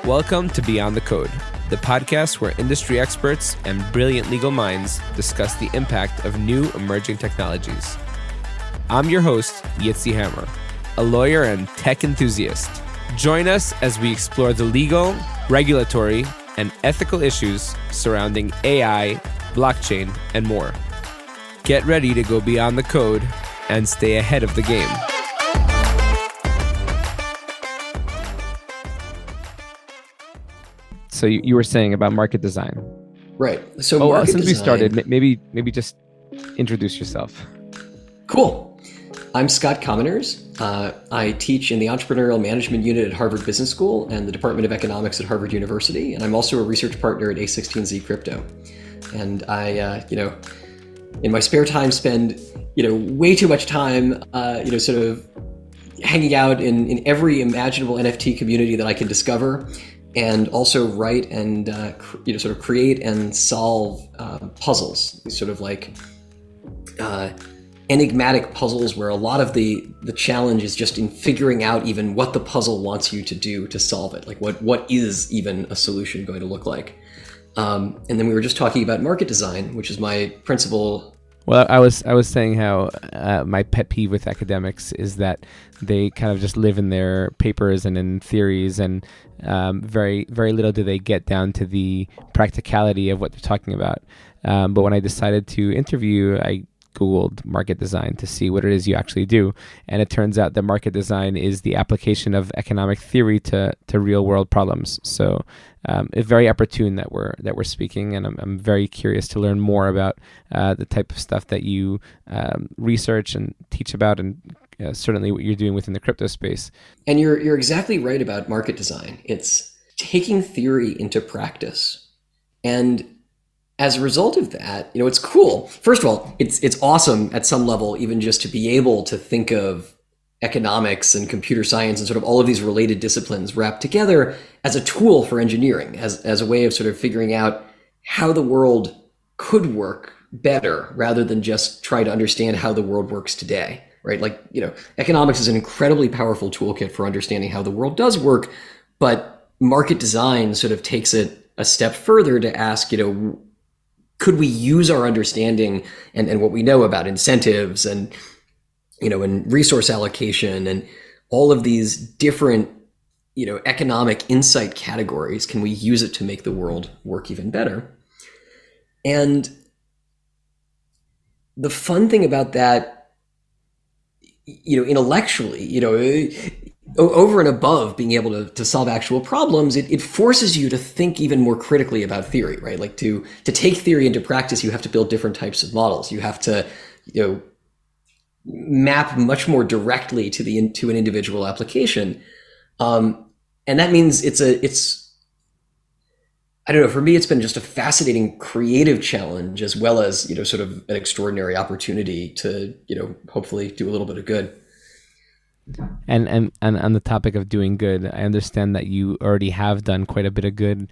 Welcome to Beyond the Code, the podcast where industry experts and brilliant legal minds discuss the impact of new emerging technologies. I'm your host, Yitzi Hammer, a lawyer and tech enthusiast. Join us as we explore the legal, regulatory, and ethical issues surrounding AI, blockchain, and more. Get ready to go beyond the code and stay ahead of the game. So you were saying about market design. Right. So market since design, we started, maybe just introduce yourself. Cool. I'm Scott Kominers. I teach in the Entrepreneurial Management Unit at Harvard Business School and the Department of Economics at Harvard University. And I'm also a research partner at A16Z Crypto. And I, in my spare time spend, way too much time, sort of hanging out in every imaginable NFT community that I can discover. And also write and sort of create and solve puzzles, these sort of like enigmatic puzzles where a lot of the challenge is just in figuring out even what the puzzle wants you to do to solve it. Like what is even a solution going to look like? And then we were just talking about market design, which is my principal. Well, I was saying how my pet peeve with academics is that they kind of just live in their papers and in theories, and very little do they get down to the practicality of what they're talking about. But when I decided to interview, I Googled market design to see what it is you actually do, and it turns out that market design is the application of economic theory to real world problems. So it's very opportune that we're speaking, and I'm very curious to learn more about the type of stuff that you research and teach about, and certainly what you're doing within the crypto space. And you're exactly right about market design. It's taking theory into practice. And as a result of that, it's cool. First of all, it's awesome at some level, even just to be able to think of economics and computer science and sort of all of these related disciplines wrapped together as a tool for engineering, as a way of sort of figuring out how the world could work better rather than just try to understand how the world works today, right? Like, economics is an incredibly powerful toolkit for understanding how the world does work, but market design sort of takes it a step further to ask, could we use our understanding and what we know about incentives and, and resource allocation and all of these different, economic insight categories, can we use it to make the world work even better? And the fun thing about that, intellectually, over and above being able to solve actual problems, it forces you to think even more critically about theory, right? Like to take theory into practice, you have to build different types of models. You have to, map much more directly to an individual application. And that means I don't know, for me, it's been just a fascinating creative challenge as well as, sort of an extraordinary opportunity to, hopefully do a little bit of good. And on the topic of doing good, I understand that you already have done quite a bit of good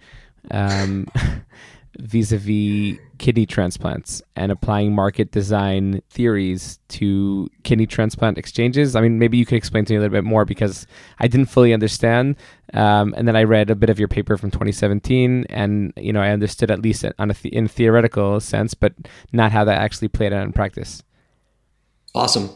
vis-a-vis kidney transplants and applying market design theories to kidney transplant exchanges. I mean, maybe you could explain to me a little bit more, because I didn't fully understand. And then I read a bit of your paper from 2017, and I understood at least in a theoretical sense, but not how that actually played out in practice. Awesome.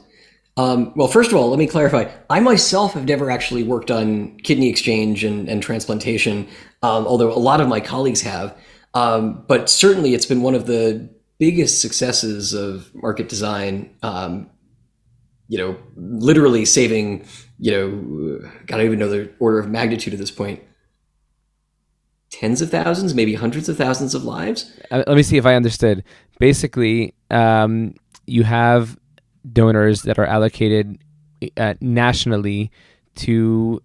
Well, first of all, let me clarify. I myself have never actually worked on kidney exchange and transplantation, although a lot of my colleagues have. But certainly it's been one of the biggest successes of market design, literally saving, God, I don't even know the order of magnitude at this point. Tens of thousands, maybe hundreds of thousands of lives. Let me see if I understood. Basically, you have donors that are allocated nationally to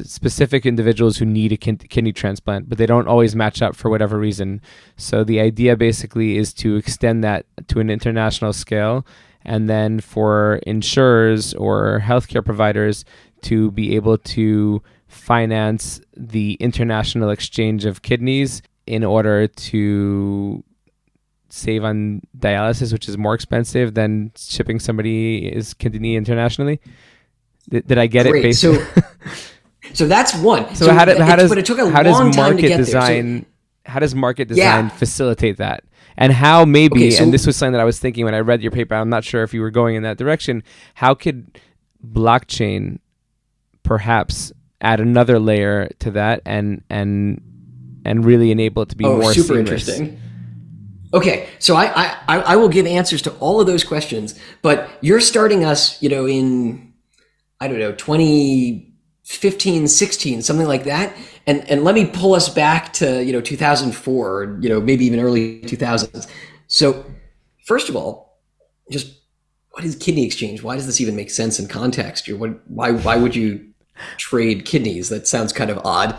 specific individuals who need a kidney transplant, but they don't always match up for whatever reason. So the idea basically is to extend that to an international scale, and then for insurers or healthcare providers to be able to finance the international exchange of kidneys in order to save on dialysis, which is more expensive than shipping somebody his kidney internationally. Did I get Great. it? So So that's one. So But it took a long time to get there. How does market Yeah. design facilitate that? And how maybe, Okay, so and this was something that I was thinking when I read your paper, I'm not sure if you were going in that direction, how could blockchain perhaps add another layer to that and really enable it to be more super seamless? interesting. Okay, so I will give answers to all of those questions, but you're starting us, in, I don't know, 2015, 16, something like that. And let me pull us back to, 2004, or, maybe even early 2000s. So first of all, just what is kidney exchange? Why does this even make sense in context? Why would you trade kidneys? That sounds kind of odd.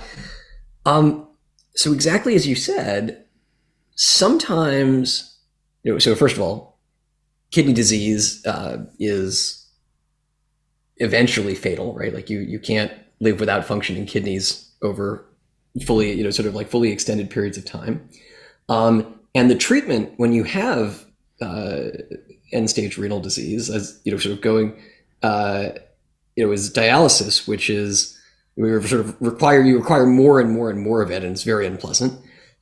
So exactly as you said, sometimes, so first of all, kidney disease is eventually fatal, right? Like you can't live without functioning kidneys over fully, sort of like fully extended periods of time. And the treatment when you have end stage renal disease, as sort of going, is dialysis, which is we sort of require more and more and more of it, and it's very unpleasant.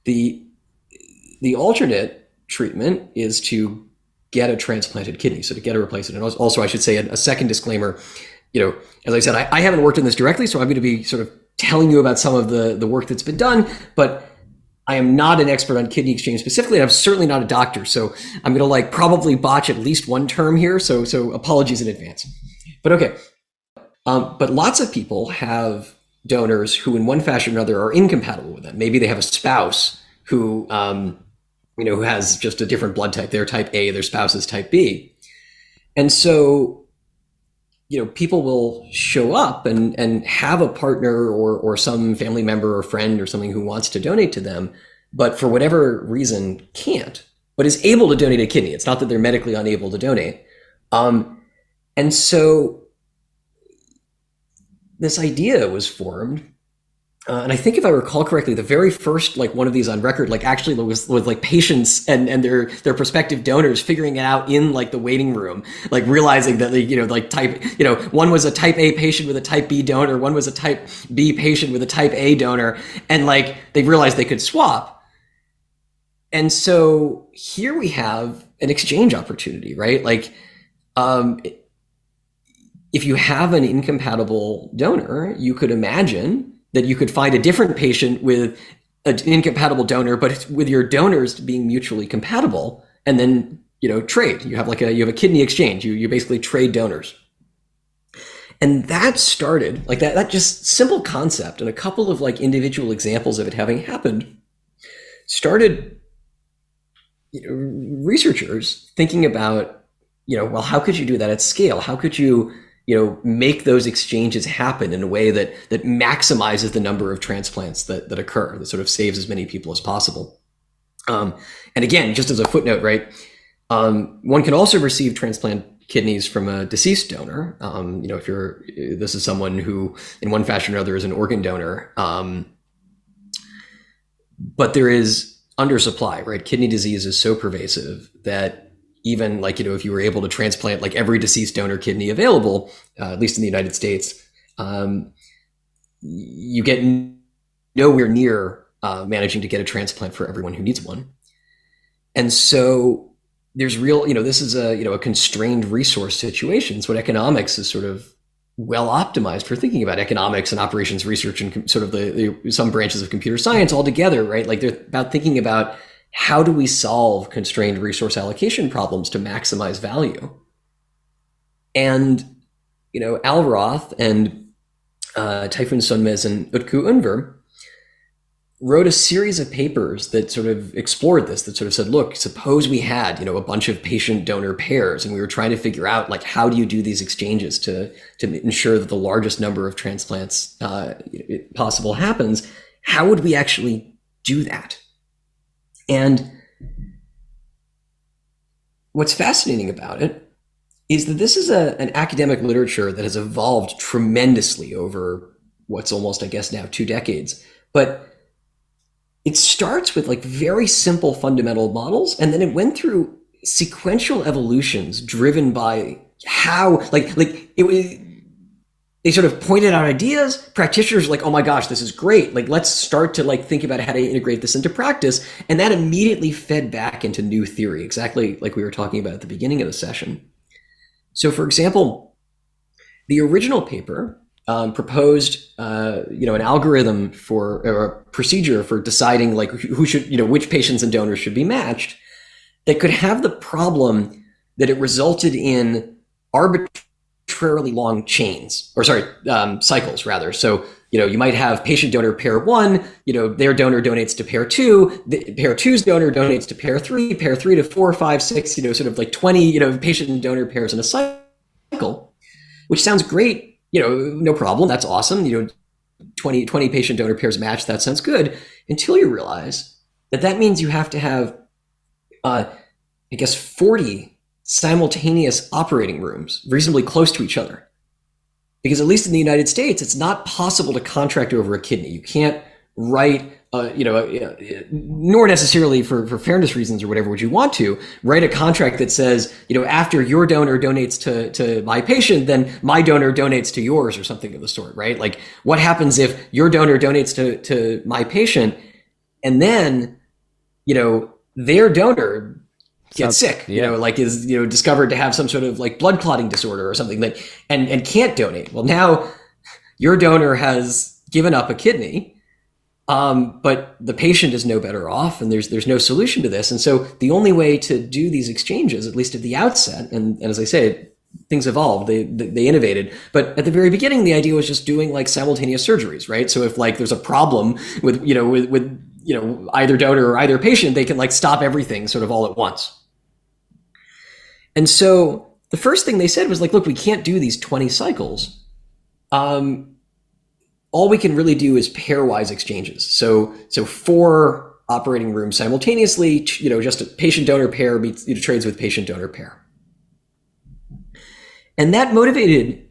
The alternate treatment is to get a transplanted kidney, so to get a replacement. And also, I should say a second disclaimer. As I said, I haven't worked on this directly, so I'm going to be sort of telling you about some of the work that's been done, but I am not an expert on kidney exchange specifically, and I'm certainly not a doctor, so I'm going to probably botch at least one term here, so apologies in advance. But okay. But lots of people have donors who, in one fashion or another, are incompatible with them. Maybe they have a spouse who, who has just a different blood type. They're type A, their spouse is type B. And so, people will show up and have a partner or some family member or friend or something who wants to donate to them, but for whatever reason can't, but is able to donate a kidney. It's not that they're medically unable to donate. And so this idea was formed. And I think if I recall correctly, the very first one of these on record, actually was patients and their prospective donors figuring it out in the waiting room, realizing that one was a type A patient with a type B donor, one was a type B patient with a type A donor, and they realized they could swap. And so here we have an exchange opportunity, right? If you have an incompatible donor, you could imagine that you could find a different patient with an incompatible donor, but with your donors being mutually compatible, and then trade. You have a kidney exchange. You basically trade donors, and that started that just simple concept, and a couple of individual examples of it having happened started researchers thinking about well, how could you do that at scale? How could you make those exchanges happen in a way that maximizes the number of transplants that occur, that sort of saves as many people as possible. And again, just as a footnote, right, one can also receive transplant kidneys from a deceased donor. If this is someone who in one fashion or another is an organ donor, but there is undersupply, right? Kidney disease is so pervasive that even if you were able to transplant every deceased donor kidney available, at least in the United States, you get nowhere near managing to get a transplant for everyone who needs one. And so there's this is a constrained resource situation. So economics is sort of well optimized for thinking about economics and operations research and sort of the some branches of computer science all together, right? They're about thinking about how do we solve constrained resource allocation problems to maximize value? And, Al Roth and Tayfun Sonmez and Utku Unver wrote a series of papers that sort of explored this, that sort of said, look, suppose we had, a bunch of patient donor pairs, and we were trying to figure out how do you do these exchanges to ensure that the largest number of transplants possible happens. How would we actually do that? And what's fascinating about it is that this is an academic literature that has evolved tremendously over what's almost, I guess, now 2 decades. But it starts with very simple fundamental models, and then it went through sequential evolutions driven by how it was they sort of pointed out ideas. Practitioners were like, oh my gosh, this is great. Like, let's start to like think about how to integrate this into practice. And that immediately fed back into new theory, exactly like we were talking about at the beginning of the session. So for example, the original paper proposed, an algorithm for or a procedure for deciding like who should, which patients and donors should be matched that could have the problem that it resulted in arbitrarily long chains, or sorry, cycles rather. So, you might have patient donor pair 1, their donor donates to pair 2, pair two's donor donates to pair 3 to 4, 5, 6, sort of like 20, patient and donor pairs in a cycle, which sounds great, no problem. That's awesome. 20 patient donor pairs matched. That sounds good, until you realize that means you have to have, 40 simultaneous operating rooms reasonably close to each other. Because at least in the United States, it's not possible to contract over a kidney. You can't write, nor necessarily for fairness reasons or whatever, would you want to write a contract that says, after your donor donates to my patient, then my donor donates to yours or something of the sort, right? Like, what happens if your donor donates to my patient and then, their donor gets sick, is discovered to have some sort of like blood clotting disorder or something that and can't donate. Well, now your donor has given up a kidney, but the patient is no better off, and there's no solution to this. And so the only way to do these exchanges, at least at the outset, and as I say, things evolved, they innovated, but at the very beginning, the idea was just doing like simultaneous surgeries, right? So if like there's a problem with either donor or either patient, they can like stop everything sort of all at once. And so the first thing they said was like, look, we can't do these 20 cycles. All we can really do is pairwise exchanges. So 4 operating rooms simultaneously, just a patient donor pair meets, trades with patient donor pair. And that motivated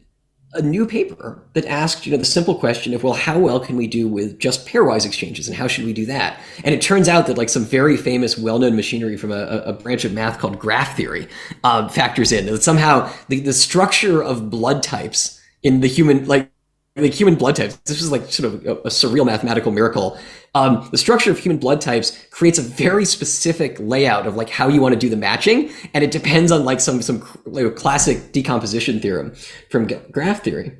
a new paper that asked, the simple question of, well, how well can we do with just pairwise exchanges, and how should we do that? And it turns out that like some very famous, well-known machinery from a branch of math called graph theory factors in. That somehow the structure of blood types in the human, like human blood types, this is like sort of a surreal mathematical miracle. The structure of human blood types creates a very specific layout of like how you want to do the matching, and it depends on like some classic decomposition theorem from graph theory.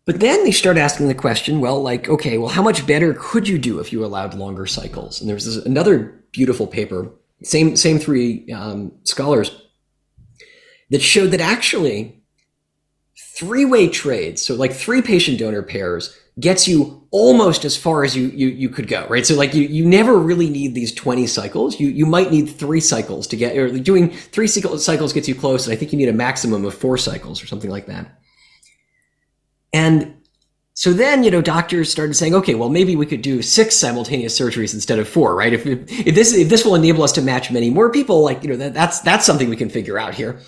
But then they start asking the question, well, like, okay, well, how much better could you do if you allowed longer cycles? And there's another beautiful paper, same 3 scholars, that showed that actually 3-way trades, so like 3 patient donor pairs, gets you almost as far as you could go, right? So like you never really need these 20 cycles. You might need 3 cycles to get, or doing 3 cycles gets you close, and I think you need a maximum of 4 cycles or something like that. And so then, doctors started saying, okay, well, maybe we could do 6 simultaneous surgeries instead of 4, right? If this will enable us to match many more people, like, that's something we can figure out here.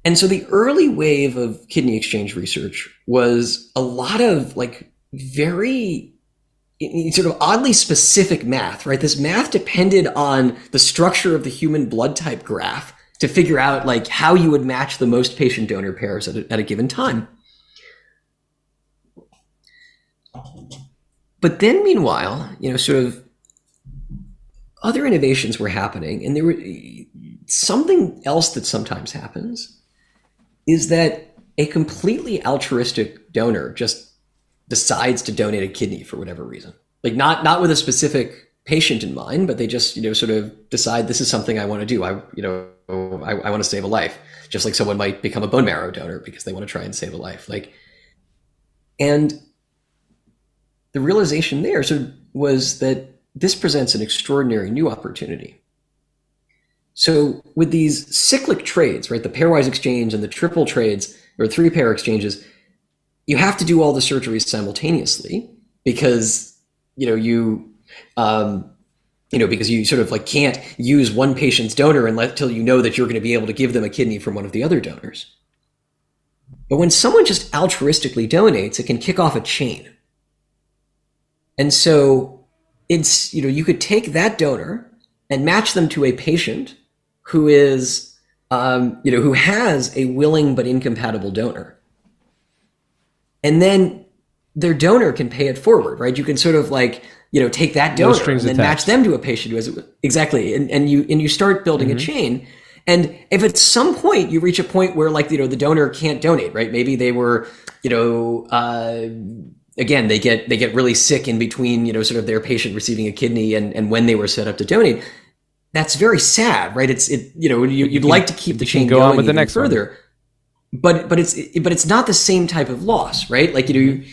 And so the early wave of kidney exchange research was a lot of like very sort of oddly specific math, right? This math depended on the structure of the human blood type graph to figure out like how you would match the most patient donor pairs at a given time. But then meanwhile, sort of other innovations were happening, and there were something else that sometimes happens is that a completely altruistic donor just decides to donate a kidney for whatever reason. Like not with a specific patient in mind, but they just, sort of decide this is something I want to do. I want to save a life. Just like someone might become a bone marrow donor because they want to try and save a life. And the realization there was that this presents an extraordinary new opportunity. So with these cyclic trades, right, the pairwise exchange and the triple trades or 3-pair exchanges, you have to do all the surgeries simultaneously because, because you sort of like can't use one patient's donor until you know that you're going to be able to give them a kidney from one of the other donors. But when someone just altruistically donates, it can kick off a chain. And so it's, you could take that donor and match them to a patient who is who has a willing but incompatible donor. And then their donor can pay it forward, right? You can sort of like, take that donor and then match them to a patient who has it. Exactly. And you start building a chain. And if at some point you reach a point where like, the donor can't donate, right? Maybe they were, again, they get really sick in between, sort of their patient receiving a kidney and when they were set up to donate. That's very sad, right? You'd like to keep the chain going on with the next further, but it's not the same type of loss, right? Like, and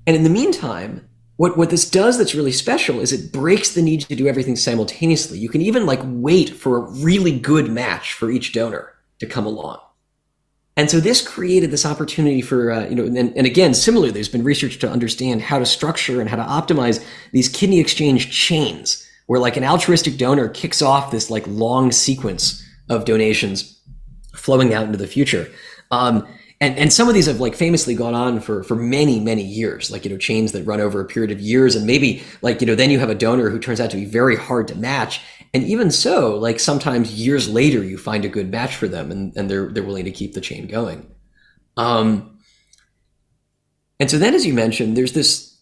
in the meantime, what this does that's really special is it breaks the need to do everything simultaneously. You can even like wait for a really good match for each donor to come along. And so this created this opportunity for, and again, similarly, there's been research to understand how to structure and how to optimize these kidney exchange chains, where like an altruistic donor kicks off this like long sequence of donations flowing out into the future. And some of these have like famously gone on for many, many years, like, chains that run over a period of years. And maybe like, then you have a donor who turns out to be very hard to match. And even so, like sometimes years later, you find a good match for them and they're willing to keep the chain going. And so then, as you mentioned, there's this,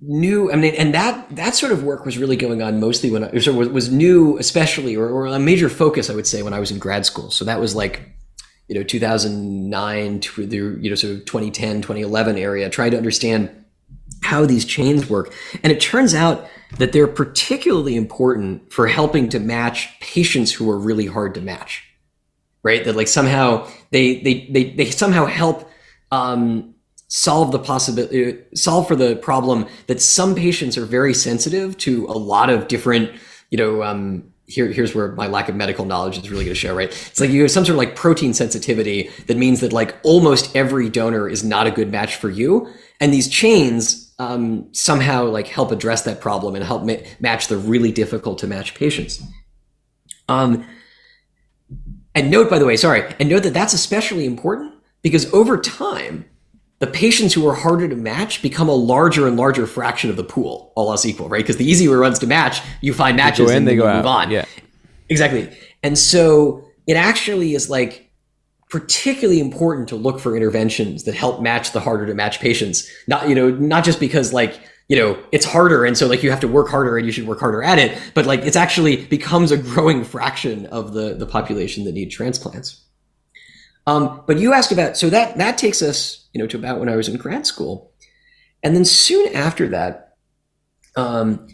new, and that sort of work was really going on mostly when was new, especially, or a major focus, I would say, when I was in grad school. So that was like, 2009 to the, sort of 2010, 2011 area, trying to understand how these chains work. And it turns out that they're particularly important for helping to match patients who are really hard to match, right? That like somehow they somehow help solve for the problem that some patients are very sensitive to a lot of different, here's where my lack of medical knowledge is really going to show, right? It's like you have some sort of like protein sensitivity that means that like almost every donor is not a good match for you. And these chains somehow like help address that problem and help match the really difficult to match patients. And note, by the way, that that's especially important because over time, the patients who are harder to match become a larger and larger fraction of the pool, all else equal, right? Because the easier ones to match, you find matches and then you move on. Yeah, exactly. And so it actually is like particularly important to look for interventions that help match the harder to match patients. Not just because like, it's harder and so like you have to work harder and you should work harder at it, but like it's actually becomes a growing fraction of the population that need transplants. But you asked about, so that takes us, to about when I was in grad school. And then soon after that, Al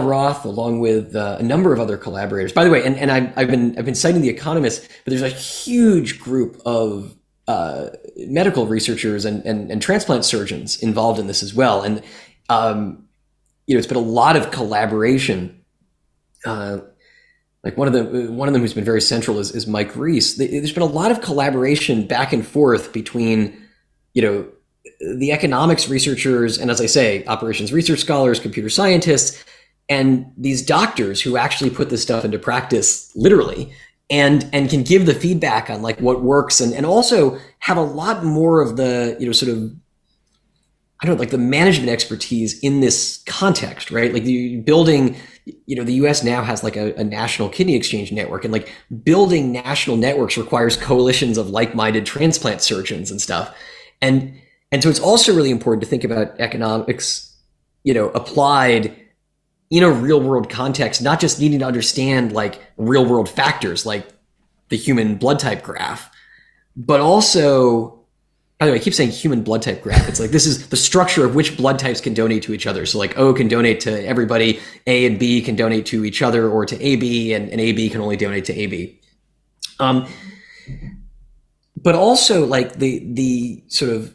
Roth, along with a number of other collaborators, by the way, and I've been citing The Economist, but there's a huge group of medical researchers and transplant surgeons involved in this as well. And, it's been a lot of collaboration. Like one of them who's been very central is Mike Reese. There's been a lot of collaboration back and forth between, the economics researchers and, as I say, operations research scholars, computer scientists, and these doctors who actually put this stuff into practice literally and can give the feedback on like what works and also have a lot more of the, sort of, like the management expertise in this context, right? Like the building, the US now has like a national kidney exchange network, and like building national networks requires coalitions of like-minded transplant surgeons and stuff. And so it's also really important to think about economics, applied in a real world context, not just needing to understand like real world factors like the human blood type graph, but also, by the way, I keep saying human blood type graph. It's like this is the structure of which blood types can donate to each other. So like O can donate to everybody, A and B can donate to each other or to AB, and AB can only donate to AB. But also like the sort of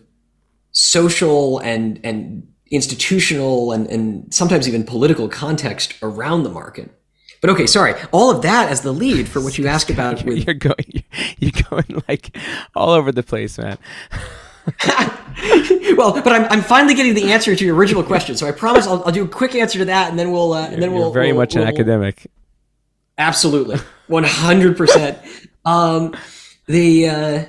social and institutional and sometimes even political context around the market. But okay, sorry. All of that as the lead for what you asked about. You're going like all over the place, man. Well, but I'm finally getting the answer to your original question, so I promise I'll do a quick answer to that, and then we'll You're very much an academic. Absolutely, 100%. The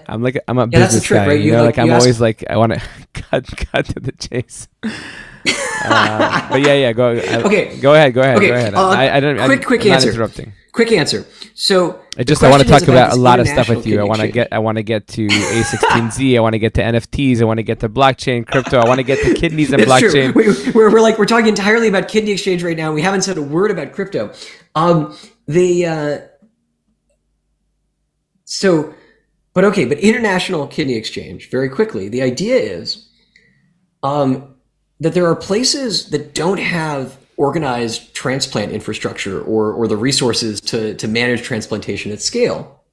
I'm a yeah, that's the business trick, guy, right? you You know, like like I'm you ask. always like I want to cut to the chase. But yeah, Okay, go okay. ahead. I don't, Quick I'm not answer. interrupting. Quick answer. So I the just I want to question is talk about about a this lot of stuff international with you. kidney exchange. I want to get to A16Z. I want to get to NFTs. I want to get to blockchain, crypto. I want to get to kidneys and It's true. blockchain. We're talking entirely about kidney exchange right now. We haven't said a word about crypto. The so, but okay, but international kidney exchange. Very quickly, the idea is that there are places that don't have organized transplant infrastructure or the resources to manage transplantation at scale.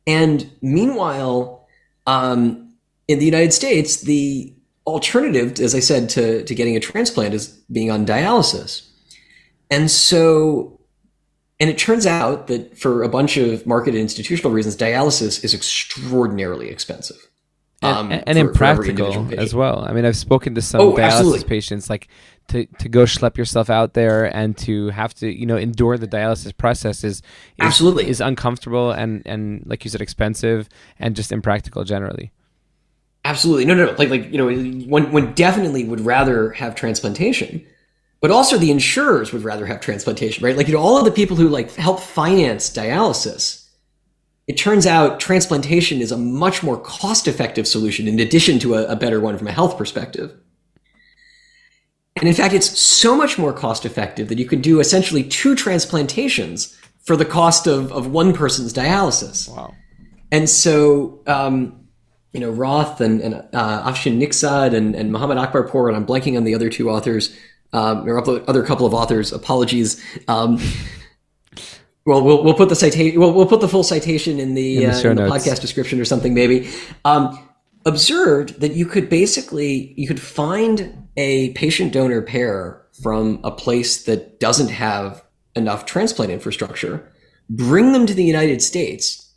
And meanwhile, in the United States, the alternative, as I said, to getting a transplant is being on dialysis. And so, and it turns out that for a bunch of market and institutional reasons, dialysis is extraordinarily expensive And for every individual impractical as patient. well. I mean, I've spoken to some Oh, dialysis absolutely. patients, like to go schlep yourself out there and to have to, you know, endure the dialysis process Absolutely. is uncomfortable and like you said, expensive and just impractical generally. Absolutely. No, no, no. One definitely would rather have transplantation, but also the insurers would rather have transplantation, right? All of the people who help finance dialysis, it turns out transplantation is a much more cost-effective solution in addition to a better one from a health perspective. And in fact, it's so much more cost-effective that you could do essentially two transplantations for the cost of one person's dialysis. Wow. And so, Roth and Afshin Niksad and Muhammad Akbar Pour, and I'm blanking on the other two authors, or other couple of authors. Apologies. Well, we'll put the citation. We'll put the full citation In the show in the notes. podcast description or something maybe. Observed that you could find a patient donor pair from a place that doesn't have enough transplant infrastructure, bring them to the United States,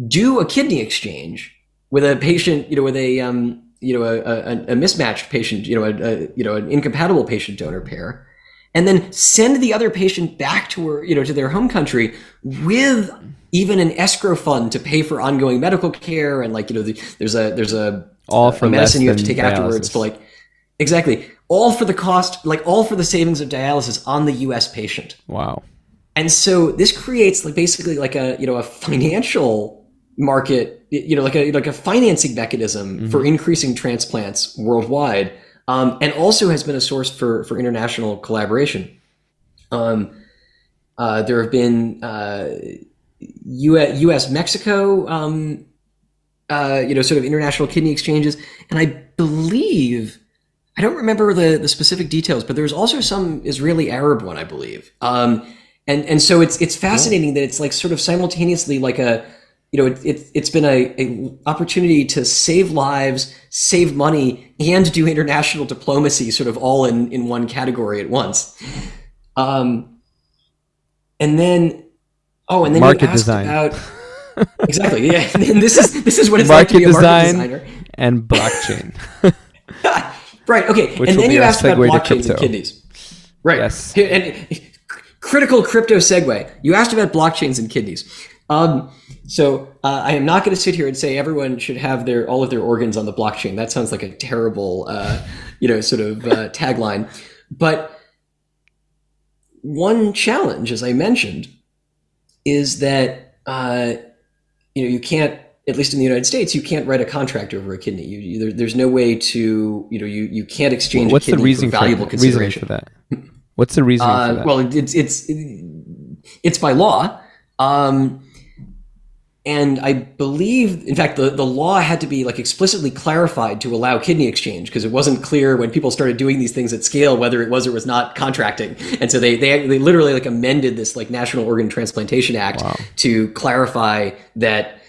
do a kidney exchange with a patient, with a mismatched patient, an incompatible patient donor pair, and then send the other patient back to to their home country with even an escrow fund to pay for ongoing medical care, and there's All a for less medicine you have to than take afterwards dialysis. for exactly all for the cost, all for the savings of dialysis on the U.S. patient. Wow. And so this creates basically a financial market, like a financing mechanism for Hmm. increasing transplants worldwide, and also has been a source for international collaboration. There have been U.S. Mexico, sort of international kidney exchanges, and I believe I don't remember the specific details, but there's also some Israeli Arab one, I believe. And so it's Cool. fascinating that it's sort of simultaneously it's been a opportunity to save lives, save money, and do international diplomacy, sort of all in one category at once. Um, and then and then you Market asked design. about exactly, yeah. And this is what it's like to Market be a market design designer. and blockchain, Right. Okay. which And will then be you our asked about segue to blockchains and crypto. kidneys. Right. Yes. And critical crypto segue. You asked about blockchains and kidneys. So I am not going to sit here and say everyone should have all of their organs on the blockchain. That sounds like a terrible, tagline. But one challenge, as I mentioned, is that you can't, at least in the United States, you can't write a contract over a kidney. There's no way to, you can't exchange a What's the kidney for valuable reasoning for consideration. that? What's the reasoning for that? Well, it's by law, and I believe, in fact, the law had to be explicitly clarified to allow kidney exchange because it wasn't clear when people started doing these things at scale whether it was or was not contracting, and so they literally amended this National Organ Transplantation Act Wow. to clarify that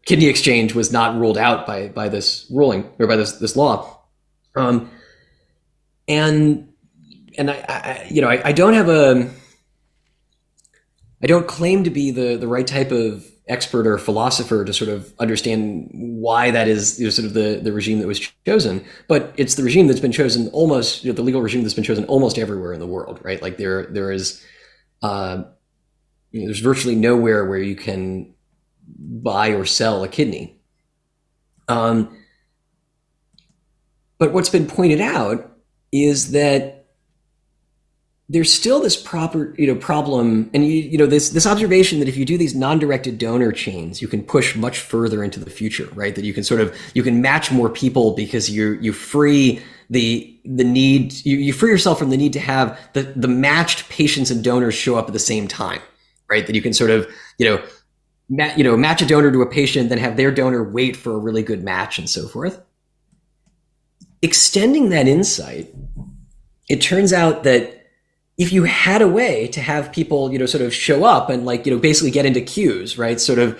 kidney exchange was not ruled out by this ruling or by this law, and I don't have I don't claim to be the right type of expert or philosopher to sort of understand why that is sort of the regime that was chosen, but it's the regime that's been chosen almost the legal regime that's been chosen almost everywhere in the world, right? There is there's virtually nowhere where you can buy or sell a kidney. Um, but what's been pointed out is that there's still this problem, and this observation that if you do these non-directed donor chains, you can push much further into the future, right? That you can match more people because you free the need, you free yourself from the need to have the matched patients and donors show up at the same time, right? That you can sort of match a donor to a patient, then have their donor wait for a really good match and so forth. Extending that insight, it turns out that if you had a way to have people, sort of show up and basically get into queues, right? Sort of,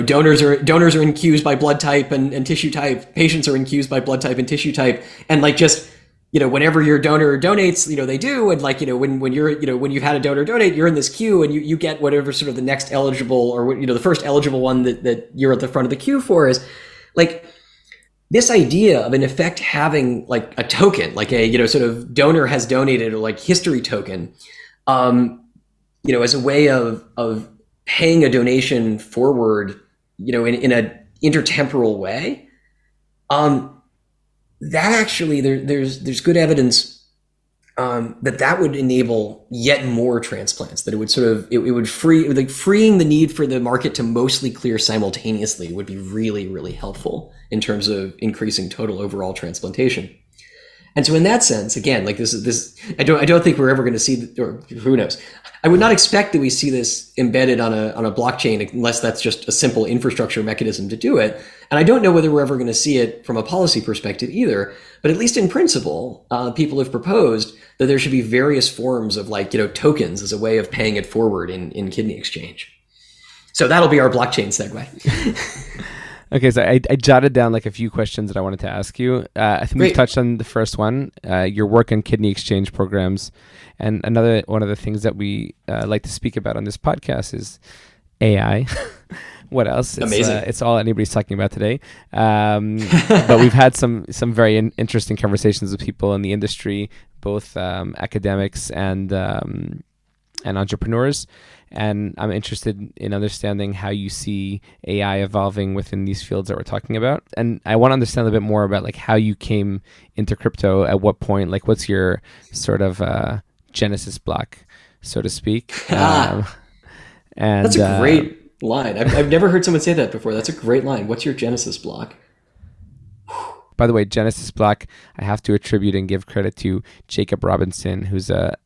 donors are in queues by blood type and tissue type. Patients are in queues by blood type and tissue type. And whenever your donor donates, they do. And when you've had a donor donate, you're in this queue and you get whatever sort of the next eligible or, the first eligible one that you're at the front of the queue for is this idea of in effect having a token, a sort of donor has donated or history token, as a way of paying a donation forward, in a intertemporal way. That actually there's good evidence that would enable yet more transplants. That it would freeing the need for the market to mostly clear simultaneously would be really, really helpful in terms of increasing total overall transplantation. And so in that sense, again, I don't think we're ever going to see, or who knows. I would not expect that we see this embedded on a blockchain unless that's just a simple infrastructure mechanism to do it. And I don't know whether we're ever going to see it from a policy perspective either. But at least in principle, people have proposed that there should be various forms of tokens as a way of paying it forward in kidney exchange. So that'll be our blockchain segue. Okay, so I jotted down a few questions that I wanted to ask you. I think we've touched on the first one, your work on kidney exchange programs. And another one of the things that we like to speak about on this podcast is AI. What else? Amazing. It's all anybody's talking about today. But we've had some very interesting conversations with people in the industry, both academics and entrepreneurs. And I'm interested in understanding how you see AI evolving within these fields that we're talking about. And I want to understand a bit more about how you came into crypto, at what point, what's your sort of genesis block, so to speak. And that's a great line. I've never heard someone say that before. That's a great line. What's your genesis block? By the way, Genesis Block, I have to attribute and give credit to Jacob Robinson, who's a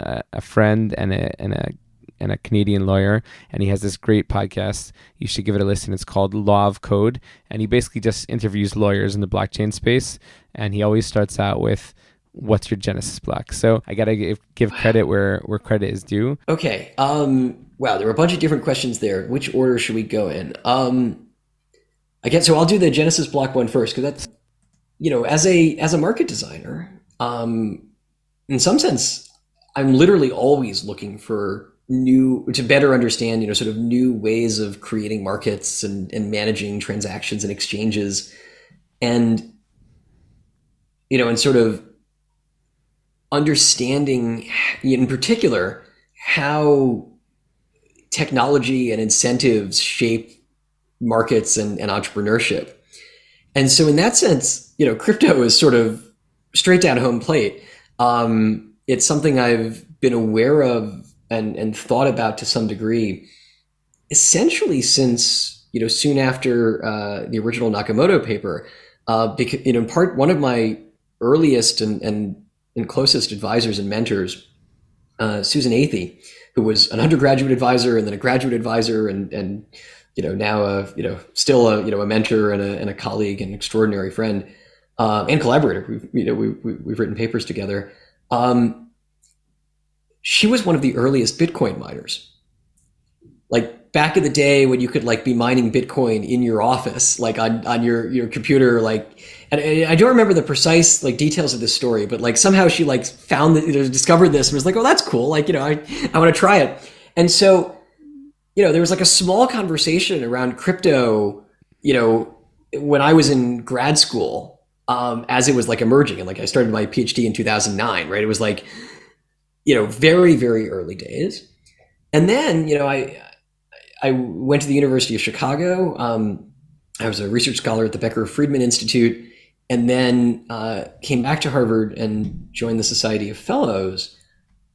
friend and a Canadian lawyer, and he has this great podcast. You should give it a listen. It's called Law of Code, and he basically just interviews lawyers in the blockchain space, and he always starts out with, what's your genesis block? So I got to give credit where credit is due. Okay. Wow, there were a bunch of different questions there. Which order should we go in? I guess so. I'll do the genesis block one first, because that's, as a market designer, in some sense, I'm literally always looking for to better understand, sort of new ways of creating markets and managing transactions and exchanges, and sort of understanding in particular how technology and incentives shape markets and entrepreneurship. And so in that sense, crypto is sort of straight down home plate. It's something I've been aware of and thought about to some degree, essentially since, soon after the original Nakamoto paper, because, in part, one of my earliest and closest advisors and mentors, Susan Athey, who was an undergraduate advisor and then a graduate advisor and now still a mentor and a colleague and extraordinary friend and collaborator. We've written papers together. She was one of the earliest Bitcoin miners. Back in the day when you could be mining Bitcoin in your office, on your computer, and I don't remember the precise details of this story, but somehow she found that, discovered this and was like, oh, that's cool. I want to try it. And so, there was a small conversation around crypto, when I was in grad school, as it was emerging. And I started my PhD in 2009, right? It was very, very early days. And then, I went to the University of Chicago. I was a research scholar at the Becker Friedman Institute, and then came back to Harvard and joined the Society of Fellows.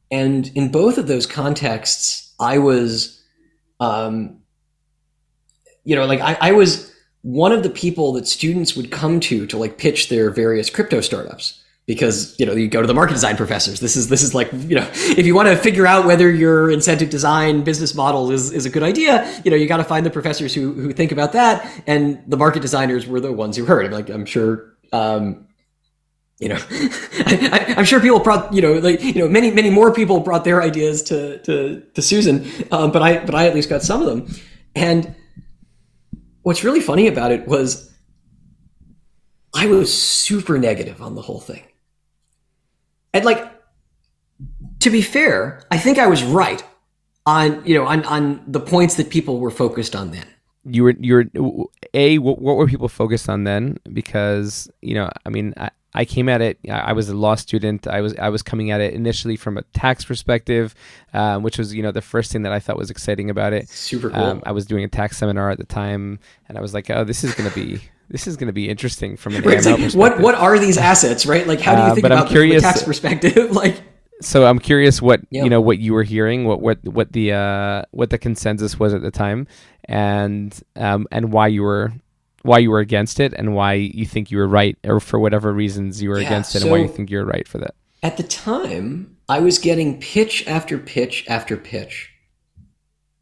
And in both of those contexts, I was, I was one of the people that students would come to like pitch their various crypto startups. Because, you go to the market design professors. This is like, if you want to figure out whether your incentive design business model is a good idea, you got to find the professors who think about that. And the market designers were the ones who heard. I'm sure, I'm sure people brought, many more people brought their ideas to Susan. But I at least got some of them. And what's really funny about it was I was super negative on the whole thing. And to be fair, I think I was right on the points that people were focused on then. What were people focused on then? Because, I came at it, I was a law student. I was coming at it initially from a tax perspective, which was, the first thing that I thought was exciting about it. Super cool. I was doing a tax seminar at the time, and I was like, oh, this is going to be interesting from an AML perspective. What are these assets, right? How do you think about from a tax perspective? So I'm curious what what you were hearing, what the consensus was at the time, and why you were against it, and why you think you were right, or for whatever reasons you were against it, and why you think you're right for that. At the time, I was getting pitch after pitch after pitch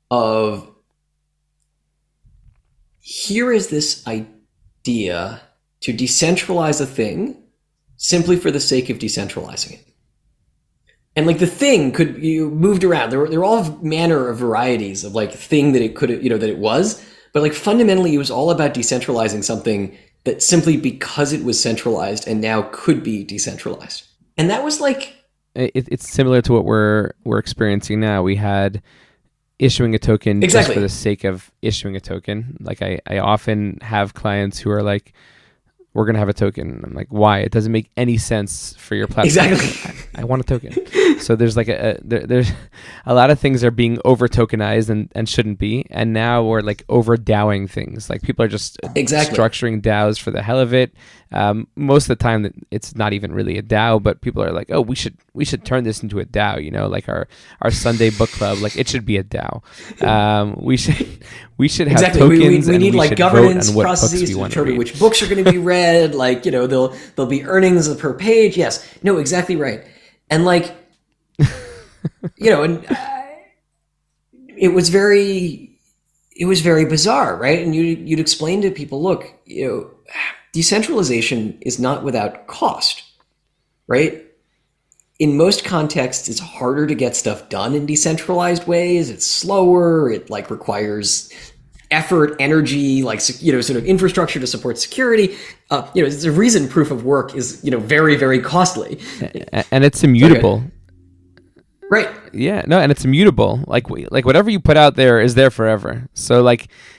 of, here is this idea to decentralize a thing simply for the sake of decentralizing it. And the thing could you moved around. There were all manner of varieties of thing that it could that it was, but fundamentally it was all about decentralizing something that simply because it was centralized and now could be decentralized. And that was it's similar to what we're experiencing now. We had issuing a token just for the sake of issuing a token. I often have clients who are like, we're going to have a token. I'm like, why? It doesn't make any sense for your platform. Exactly. I want a token. So there's there's a lot of things are being over tokenized and shouldn't be. And now we're over DAOing things. People are just structuring DAOs for the hell of it. Most of the time it's not even really a DAO, but people are like, oh, we should turn this into a DAO, our Sunday book club, it should be a DAO. We should have tokens. We need governance processes to determine which books are going to be read. There'll be earnings per page. Yes, no, exactly right. And it was very bizarre, right? And you'd explain to people, look, decentralization is not without cost, right? In most contexts, it's harder to get stuff done in decentralized ways. It's slower. It requires effort, energy, sort of infrastructure to support security. There's a reason proof of work is, very, very costly. And it's immutable. Right. Yeah, no, and it's immutable. Whatever you put out there is there forever. So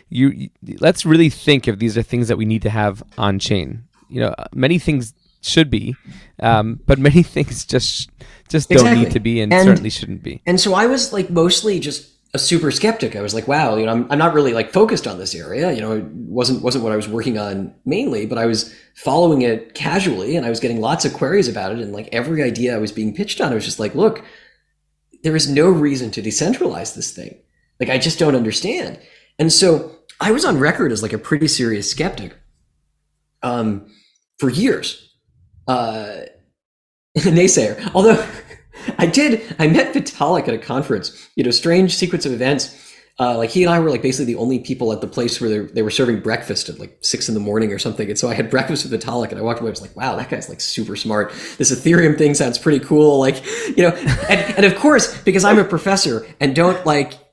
you let's really think if these are things that we need to have on chain. Many things should be, but many things just don't need to be, and certainly shouldn't be. And so I was mostly just a super skeptic. I was like, wow, I'm not really focused on this area. It wasn't what I was working on mainly, but I was following it casually, and I was getting lots of queries about it. And every idea I was being pitched on, I was just like, look, there is no reason to decentralize this thing. I just don't understand. And so I was on record as a pretty serious skeptic for years, a naysayer. Although I met Vitalik at a conference, strange sequence of events. He and I were basically the only people at the place where they were serving breakfast at 6 a.m. or something. And so I had breakfast with Vitalik, and I walked away. I was like, wow, that guy's super smart. This Ethereum thing sounds pretty cool. And of course, because I'm a professor and don't what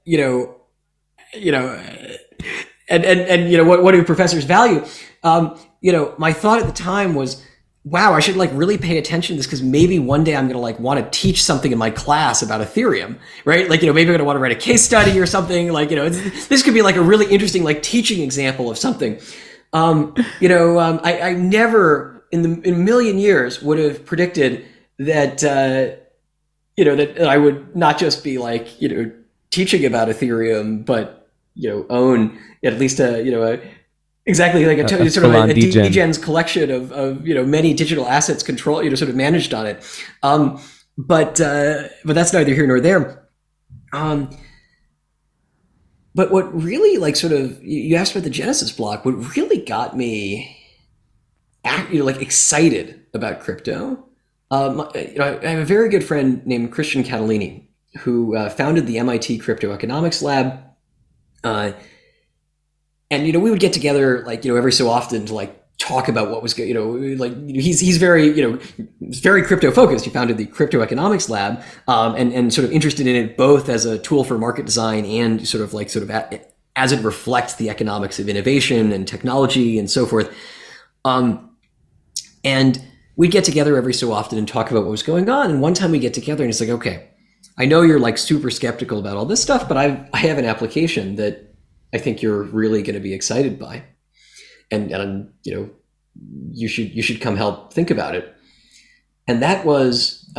do professors value? My thought at the time was, wow, I should really pay attention to this, because maybe one day I'm going to want to teach something in my class about Ethereum, right? Maybe I'm going to want to write a case study or something. This could be a really interesting teaching example of something. I never in a million years would have predicted that that I would not just be teaching about Ethereum, but own at least exactly like A sort of full-on a degen. degen's collection of many digital assets control sort of managed on it. But that's neither here nor there. Um, but what really like sort of you asked about the Genesis block. What really got me like excited about crypto. I have a very good friend named Christian Catalini who founded the MIT Crypto Economics Lab. Uh, and we would get together like every so often to like talk about what was good. He's very very crypto focused. He founded the Crypto Economics Lab, and sort of interested in it both as a tool for market design and as it reflects the economics of innovation and technology and so forth. And we'd get together every so often and talk about what was going on. And one time we get together and it's like, okay, I know you're like super skeptical about all this stuff, but I have an application that I think you're really going to be excited by, and you should come help think about it. And that was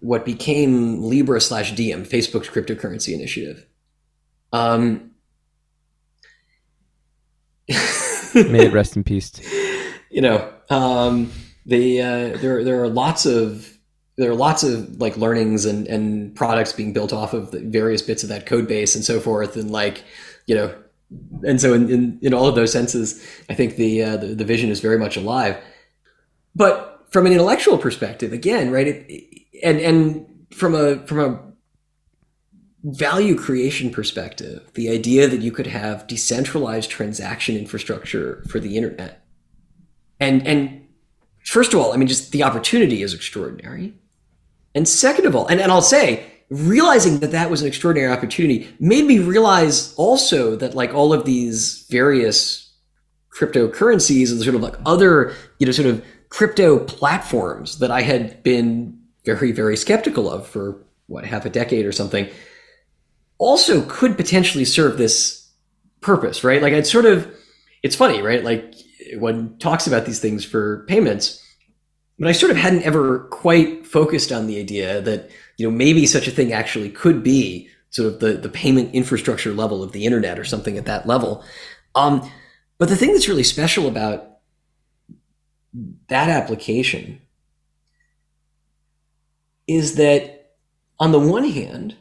what became Libra/Diem, Facebook's cryptocurrency initiative. May it rest in peace. There are lots of like learnings and products being built off of the various bits of that code base and so forth, and like and so in all of those senses, I think the vision is very much alive. But from an intellectual perspective, again, right, and from a value creation perspective, the idea that you could have decentralized transaction infrastructure for the internet, and first of all, I mean, just the opportunity is extraordinary. And second of all, and I'll say, realizing that was an extraordinary opportunity made me realize also that like all of these various cryptocurrencies and sort of like other, sort of crypto platforms that I had been very, very skeptical of for half a decade or something, also could potentially serve this purpose, right? Like it's funny, right? Like one talks about these things for payments, but I sort of hadn't ever quite focused on the idea that, maybe such a thing actually could be sort of the payment infrastructure level of the internet or something at that level. But the thing that's really special about that application is that on the one hand,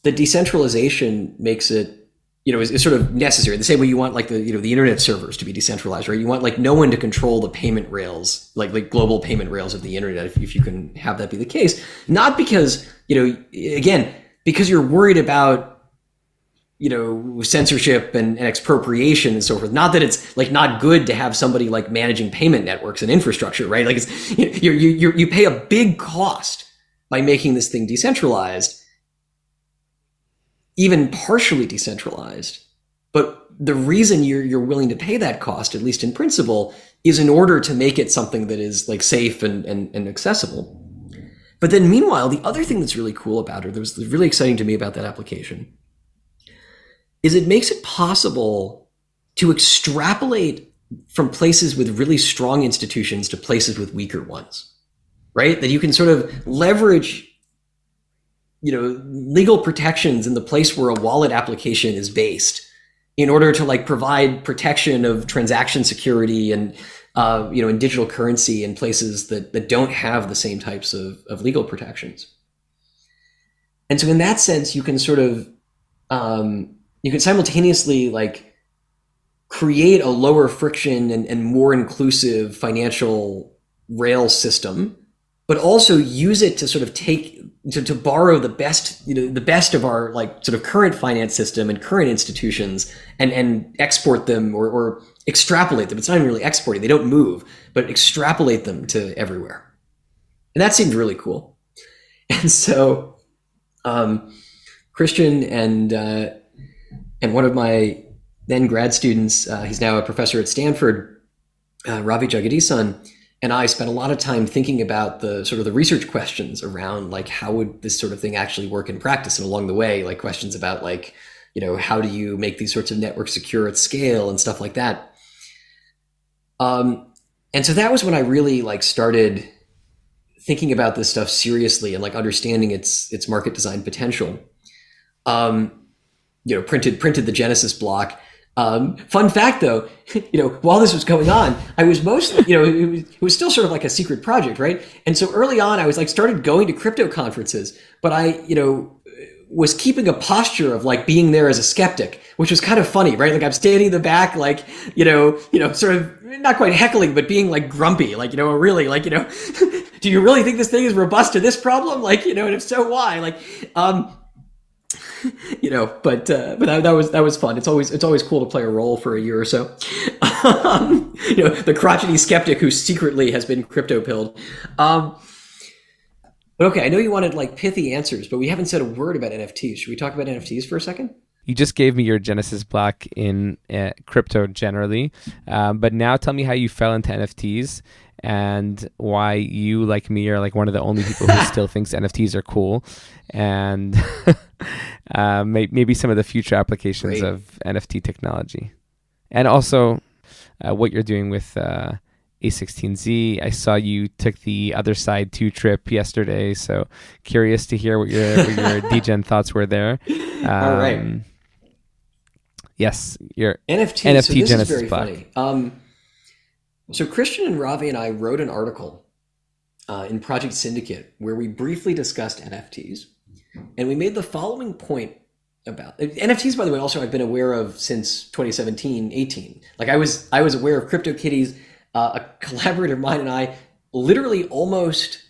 the decentralization makes it, is sort of necessary. The same way you want like the internet servers to be decentralized, right? You want like no one to control the payment rails, like global payment rails of the internet, if you can have that be the case. Not because, again, because you're worried about, censorship and expropriation and so forth. Not that it's like not good to have somebody like managing payment networks and infrastructure, right? Like it's, you pay a big cost by making this thing decentralized, even partially decentralized. But the reason you're willing to pay that cost, at least in principle, is in order to make it something that is like safe and accessible. But then meanwhile, the other thing that's really cool about it, that was really exciting to me about that application, is it makes it possible to extrapolate from places with really strong institutions to places with weaker ones, right? That you can sort of leverage legal protections in the place where a wallet application is based in order to like provide protection of transaction security and in digital currency in places that don't have the same types of legal protections. And so in that sense, you can sort of you can simultaneously like create a lower friction and more inclusive financial rail system, but also use it to sort of to borrow the best, the best of our like sort of current finance system and current institutions and export them or extrapolate them. It's not even really exporting. They don't move, but extrapolate them to everywhere. And that seemed really cool. And so Christian and one of my then grad students, he's now a professor at Stanford, Ravi Jagadisan, and I spent a lot of time thinking about the sort of the research questions around like how would this sort of thing actually work in practice, and along the way, like questions about like, how do you make these sorts of networks secure at scale and stuff like that. And so that was when I really like started thinking about this stuff seriously and like understanding its market design potential. printed the Genesis block. Fun fact though, while this was going on, I was mostly, it was still sort of like a secret project, right? And so early on, I was like started going to crypto conferences, but I, was keeping a posture of like being there as a skeptic, which was kind of funny, right? Like I'm standing in the back, like, sort of not quite heckling, but being like grumpy, like, really like, do you really think this thing is robust to this problem? Like, and if so, why? Like, but that was fun. It's always cool to play a role for a year or so. The crotchety skeptic who secretly has been crypto pilled. Okay, I know you wanted like pithy answers, but we haven't said a word about NFTs. Should we talk about NFTs for a second? You just gave me your Genesis block in crypto generally, but now tell me how you fell into NFTs and why you, like me, are like one of the only people who still thinks NFTs are cool, and maybe some of the future applications of NFT technology, and also what you're doing with A16Z. I saw you took the Other Side 2 trip yesterday, so curious to hear what your DGen thoughts were there. All right. Yes, your NFT so this Genesis is very block. funny. So Christian and Ravi and I wrote an article in Project Syndicate where we briefly discussed NFTs, and we made the following point about NFTs. By the way, also I've been aware of since 2017-18. Like I was aware of CryptoKitties. A collaborator of mine and I literally almost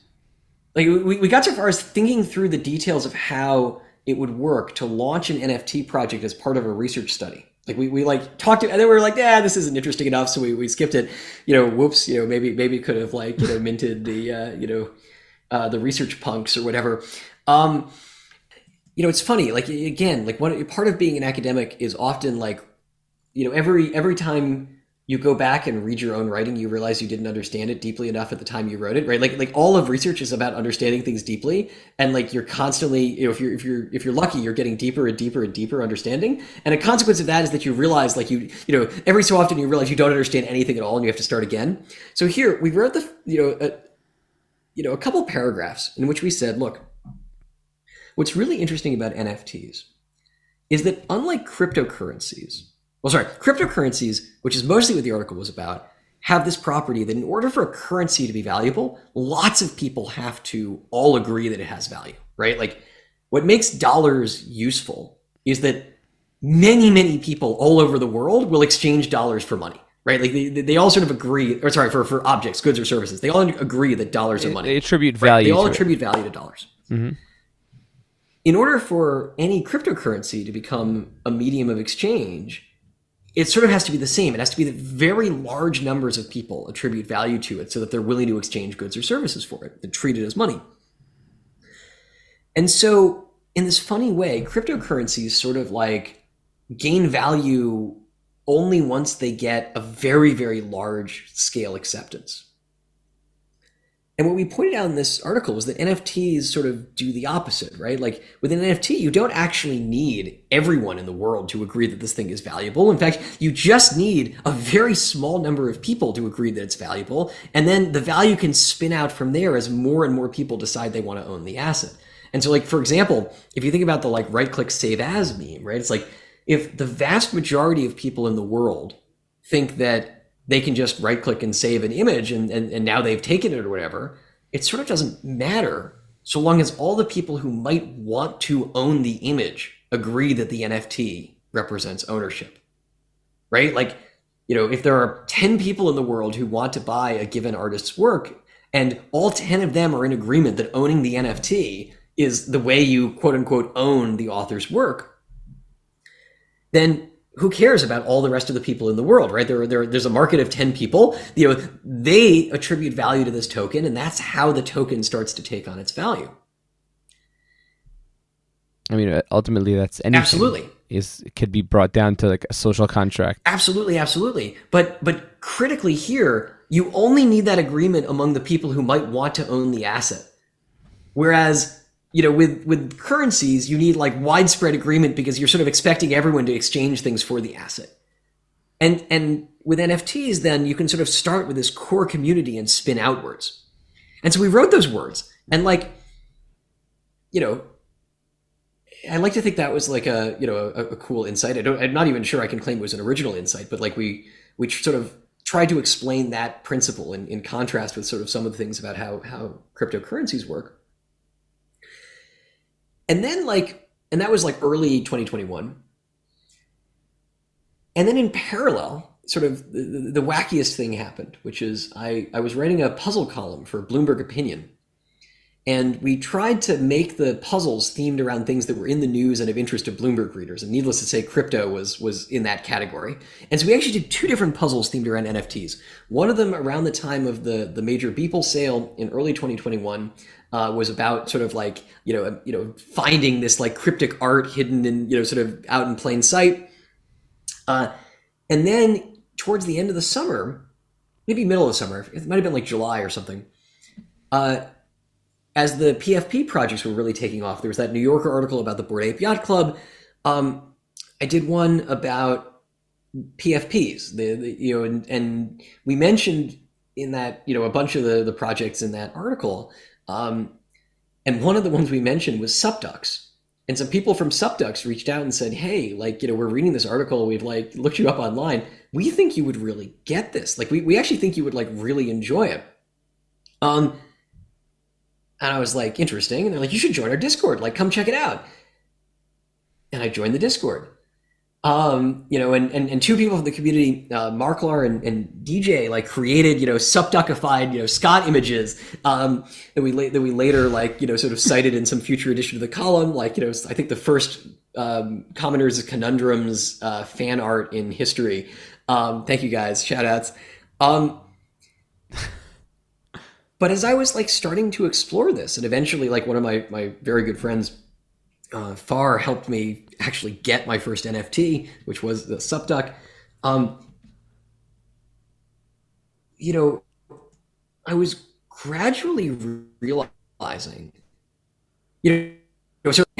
like we got so far as thinking through the details of how it would work to launch an NFT project as part of a research study. Like we like talked to, and then we were like, yeah, this isn't interesting enough, so we skipped it. Whoops, maybe could have like minted the the research punks or whatever. It's funny. Like again, like part of being an academic is often like, every time you go back and read your own writing, you realize you didn't understand it deeply enough at the time you wrote it, right? Like all of research is about understanding things deeply, and like you're constantly, if you're lucky, you're getting deeper and deeper and deeper understanding. And a consequence of that is that you realize, like every so often you realize you don't understand anything at all, and you have to start again. So here we wrote a couple paragraphs in which we said, look, what's really interesting about NFTs is that unlike cryptocurrencies, which is mostly what the article was about, have this property that in order for a currency to be valuable, lots of people have to all agree that it has value, right? Like what makes dollars useful is that many, many people all over the world will exchange dollars for money, right? Like they all sort of agree, or sorry, for objects, goods or services. They all agree that dollars are money. They attribute value. They all attribute value to dollars. Mm-hmm. In order for any cryptocurrency to become a medium of exchange, it sort of has to be the same. It has to be that very large numbers of people attribute value to it so that they're willing to exchange goods or services for it, that treat it as money. And so in this funny way, cryptocurrencies sort of like gain value only once they get a very, very large scale acceptance. And what we pointed out in this article was that NFTs sort of do the opposite, right? Like with an NFT, you don't actually need everyone in the world to agree that this thing is valuable. In fact, you just need a very small number of people to agree that it's valuable. And then the value can spin out from there as more and more people decide they want to own the asset. And so like, for example, if you think about the like right-click save as meme, right? It's like if the vast majority of people in the world think that they can just right-click and save an image and now they've taken it or whatever, it sort of doesn't matter so long as all the people who might want to own the image agree that the NFT represents ownership, right? Like, if there are 10 people in the world who want to buy a given artist's work and all 10 of them are in agreement that owning the NFT is the way you quote unquote own the author's work, then who cares about all the rest of the people in the world, right? There's a market of 10 people, they attribute value to this token, and that's how the token starts to take on its value. I mean, ultimately that's anything. Absolutely. It could be brought down to like a social contract. Absolutely. But critically here, you only need that agreement among the people who might want to own the asset. Whereas with currencies, you need like widespread agreement because you're sort of expecting everyone to exchange things for the asset. And with NFTs, then you can sort of start with this core community and spin outwards. And so we wrote those words, and like, I like to think that was like a cool insight. I'm not even sure I can claim it was an original insight, but like we sort of tried to explain that principle in contrast with sort of some of the things about how cryptocurrencies work. And then and that was like early 2021. And then in parallel, sort of the wackiest thing happened, which is I was writing a puzzle column for Bloomberg Opinion. And we tried to make the puzzles themed around things that were in the news and of interest to Bloomberg readers. And needless to say, crypto was in that category. And so we actually did two different puzzles themed around NFTs. One of them around the time of the major Beeple sale in early 2021 was about sort of like, finding this like cryptic art hidden in, sort of out in plain sight. And then towards the end of the summer, maybe middle of the summer, it might have been like July or something, as the PFP projects were really taking off, there was that New Yorker article about the Bored Ape Yacht Club. I did one about PFPs, and we mentioned in that, a bunch of the projects in that article. And one of the ones we mentioned was Subducks. And some people from Subducks reached out and said, hey, we're reading this article. We've looked you up online. We think you would really get this. We actually think you would really enjoy it. And I was like, interesting. And they're like, you should join our Discord. Come check it out. And I joined the Discord. And two people from the community, Marklar and DJ, created, subduckified, Scott images that we later sort of cited in some future edition of the column. I think the first Kominers Conundrums fan art in history. Thank you guys. Shout outs. But as I was starting to explore this, and eventually one of my very good friends, Far, helped me actually get my first NFT, which was the Subduck. I was gradually realizing, and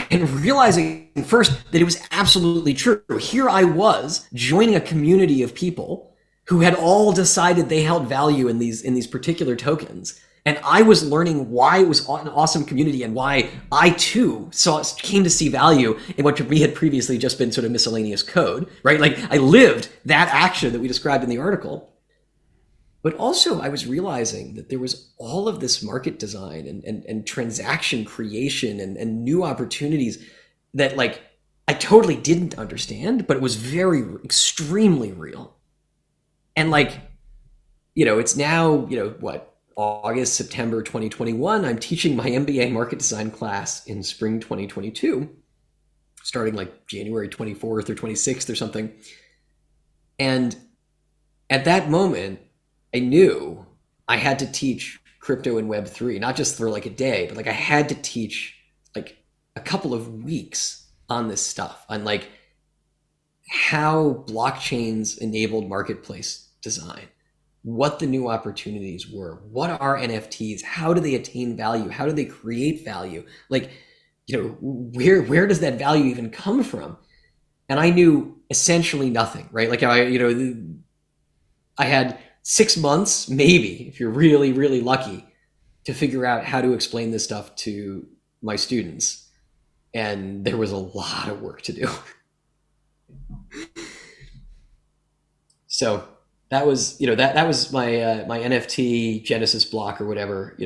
realizing first that it was absolutely true. Here I was joining a community of people who had all decided they held value in these particular tokens. And I was learning why it was an awesome community and why I too came to see value in what to me had previously just been sort of miscellaneous code, right? I lived that action that we described in the article. But also I was realizing that there was all of this market design and transaction creation and new opportunities that I totally didn't understand, but it was extremely real. And it's now, what? August, September 2021, I'm teaching my MBA market design class in spring 2022, starting January 24th or 26th or something. And at that moment, I knew I had to teach crypto and Web3, not just for a day, but I had to teach a couple of weeks on this stuff, on how blockchains enabled marketplace design, what the new opportunities were, what are NFTs, how do they attain value, how do they create value, where does that value even come from? And I knew essentially nothing, right? I had 6 months, maybe, if you're really, really lucky, to figure out how to explain this stuff to my students. And there was a lot of work to do. So that was, that was my my NFT Genesis block or whatever,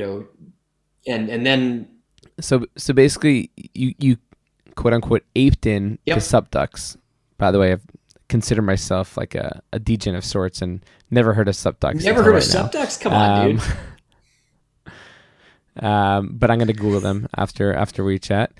and then. So basically, you quote unquote aped in Yep. to Subducks. By the way, I've considered myself a degen of sorts and never heard of Subducks. Never heard of Subducks? Come on, dude. But I'm going to Google them after we chat.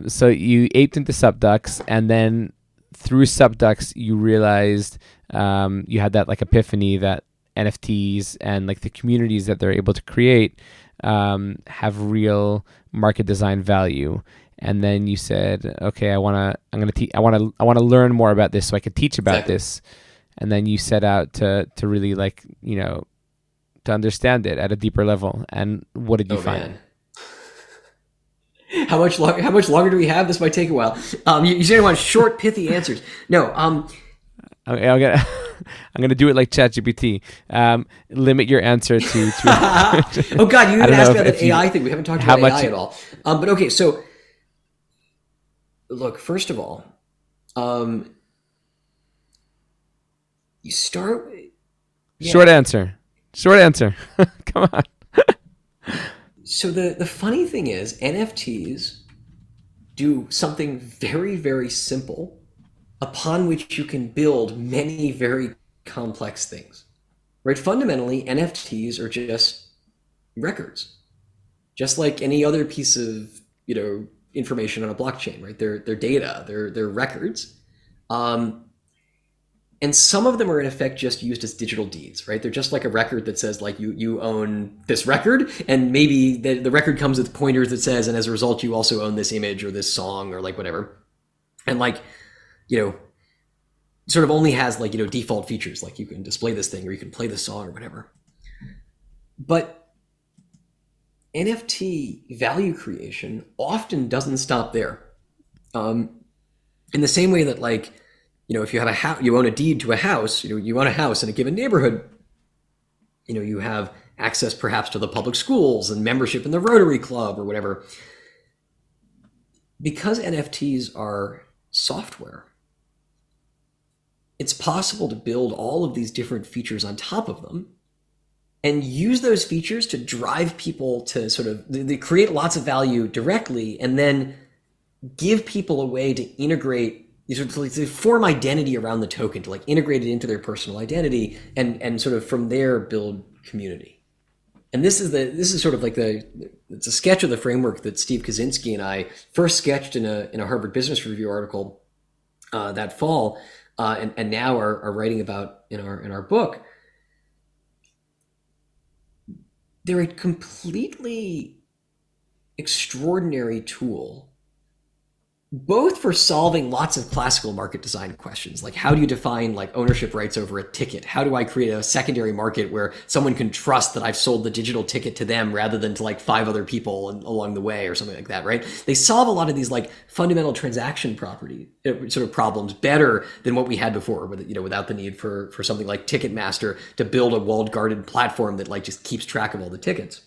So you aped into Subducks, and then through Subducks, you realized you had that epiphany that NFTs and the communities that they're able to create have real market design value. And then you said, okay, I want to learn more about this so I could teach about this. And then you set out to really to understand it at a deeper level. And what did you find? Man. How much longer do we have? This might take a while. You said you want short, pithy answers. No. Okay, I'm gonna do it like ChatGPT. Limit your answer to. Oh God, you didn't ask about that AI thing. We haven't talked about AI at all. But okay, so Look, first of all, um, you start. Short Yeah. answer. Short answer. Come on. So the funny thing is, NFTs do something very, very simple upon which you can build many very complex things. Right? Fundamentally, NFTs are just records, just like any other piece of information on a blockchain. Right? They're data. They're records. Um, and some of them are in effect just used as digital deeds, right? They're just like a record that says like you own this record, and maybe the record comes with pointers that says, and as a result you also own this image or this song or like whatever. And like, you know, sort of only has like, default features like you can display this thing or you can play this song or whatever. But NFT value creation often doesn't stop there. In the same way that like, if you have a house, you own a deed to a house, you own a house in a given neighborhood, you have access perhaps to the public schools and membership in the Rotary Club or whatever. Because NFTs are software, it's possible to build all of these different features on top of them and use those features to drive people to sort of they create lots of value directly, and then give people a way to integrate to form identity around the token, to like integrate it into their personal identity, and sort of from there build community. And this is sort of like it's a sketch of the framework that Steve Kaczynski and I first sketched in a Harvard Business Review article that fall, and now are writing about in our book. They're a completely extraordinary tool, both for solving lots of classical market design questions, like how do you define like ownership rights over a ticket? How do I create a secondary market where someone can trust that I've sold the digital ticket to them rather than to like 5 other people along the way or something like that, right? They solve a lot of these like fundamental transaction property sort of problems better than what we had before, without the need for something like Ticketmaster to build a walled garden platform that like just keeps track of all the tickets.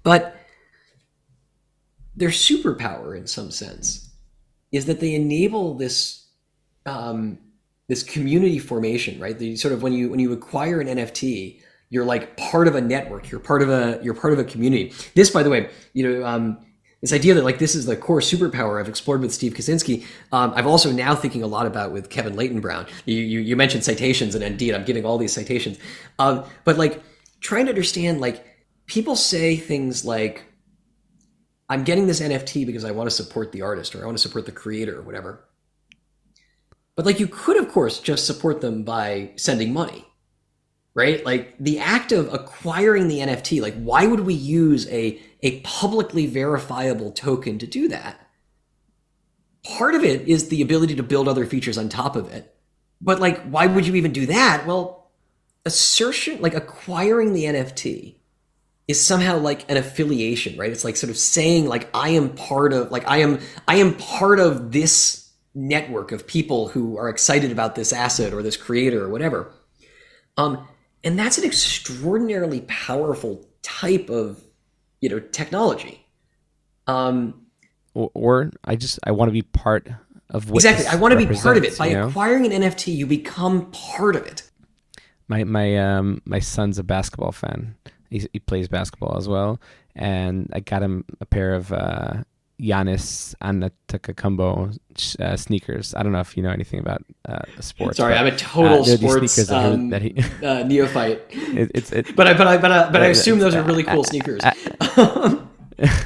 But their superpower, in some sense, is that they enable this this community formation, right? The sort of when you acquire an NFT, you're like part of a network. You're part of a community. This, by the way, this idea that like this is the core superpower I've explored with Steve Kaczynski. I've also now thinking a lot about with Kevin Leighton Brown. You mentioned citations, and indeed I'm giving all these citations, but like trying to understand, like people say things like, I'm getting this NFT because I want to support the artist or I want to support the creator or whatever. But like you could, of course, just support them by sending money, right? Like the act of acquiring the NFT, like why would we use a publicly verifiable token to do that? Part of it is the ability to build other features on top of it. But like, why would you even do that? Well, assertion, like acquiring the NFT is somehow like an affiliation, right? It's like sort of saying like I am part of this network of people who are excited about this asset or this creator or whatever. And that's an extraordinarily powerful type of technology. Or I want to be part of what exactly. I want to be part of it. By you know? acquiring an NFT, you become part of it. My son's a basketball fan. He plays basketball as well, and I got him a pair of Giannis Antetokounmpo sneakers. I don't know if you know anything about sports. Sorry, I'm a total sports neophyte. But I assume those are really cool sneakers.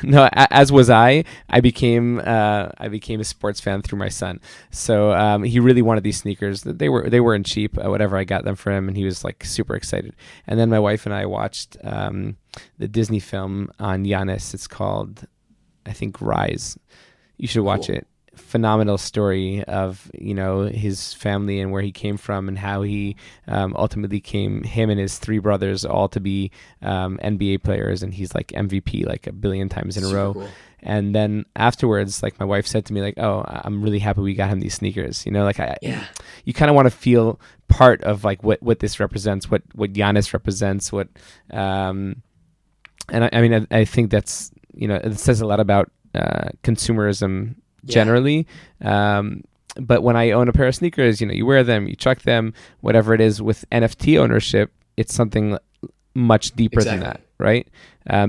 No, as was I. I became a sports fan through my son. So he really wanted these sneakers. They weren't cheap. Whatever, I got them for him, and he was like super excited. And then my wife and I watched the Disney film on Giannis. It's called, I think, Rise. You should watch it. Phenomenal story of his family and where he came from and how he ultimately him and his 3 brothers all to be NBA players, and he's like MVP like a billion times in a row. Cool. And then afterwards, like my wife said to me, like, "Oh, I'm really happy we got him these sneakers." You kind of want to feel part of like what this represents, what Giannis represents, and I mean I think that's it says a lot about consumerism Yeah. generally. But when I own a pair of sneakers, you wear them, you chuck them, whatever it is. With NFT ownership, it's something much deeper than that, Exactly. right?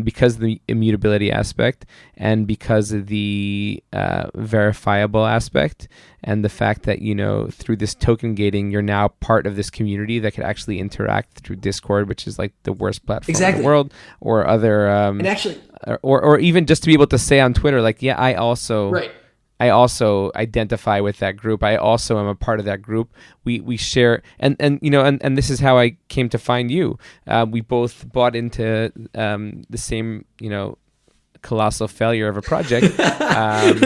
Because of the immutability aspect, and because of the verifiable aspect, and the fact that through this token gating, you're now part of this community that could actually interact through Discord, which is like the worst platform in the Exactly. world, or other, And actually, or even just to be able to say on Twitter, like, yeah, right. I also identify with that group. I also am a part of that group. We share, and this is how I came to find you. We both bought into the same colossal failure of a project.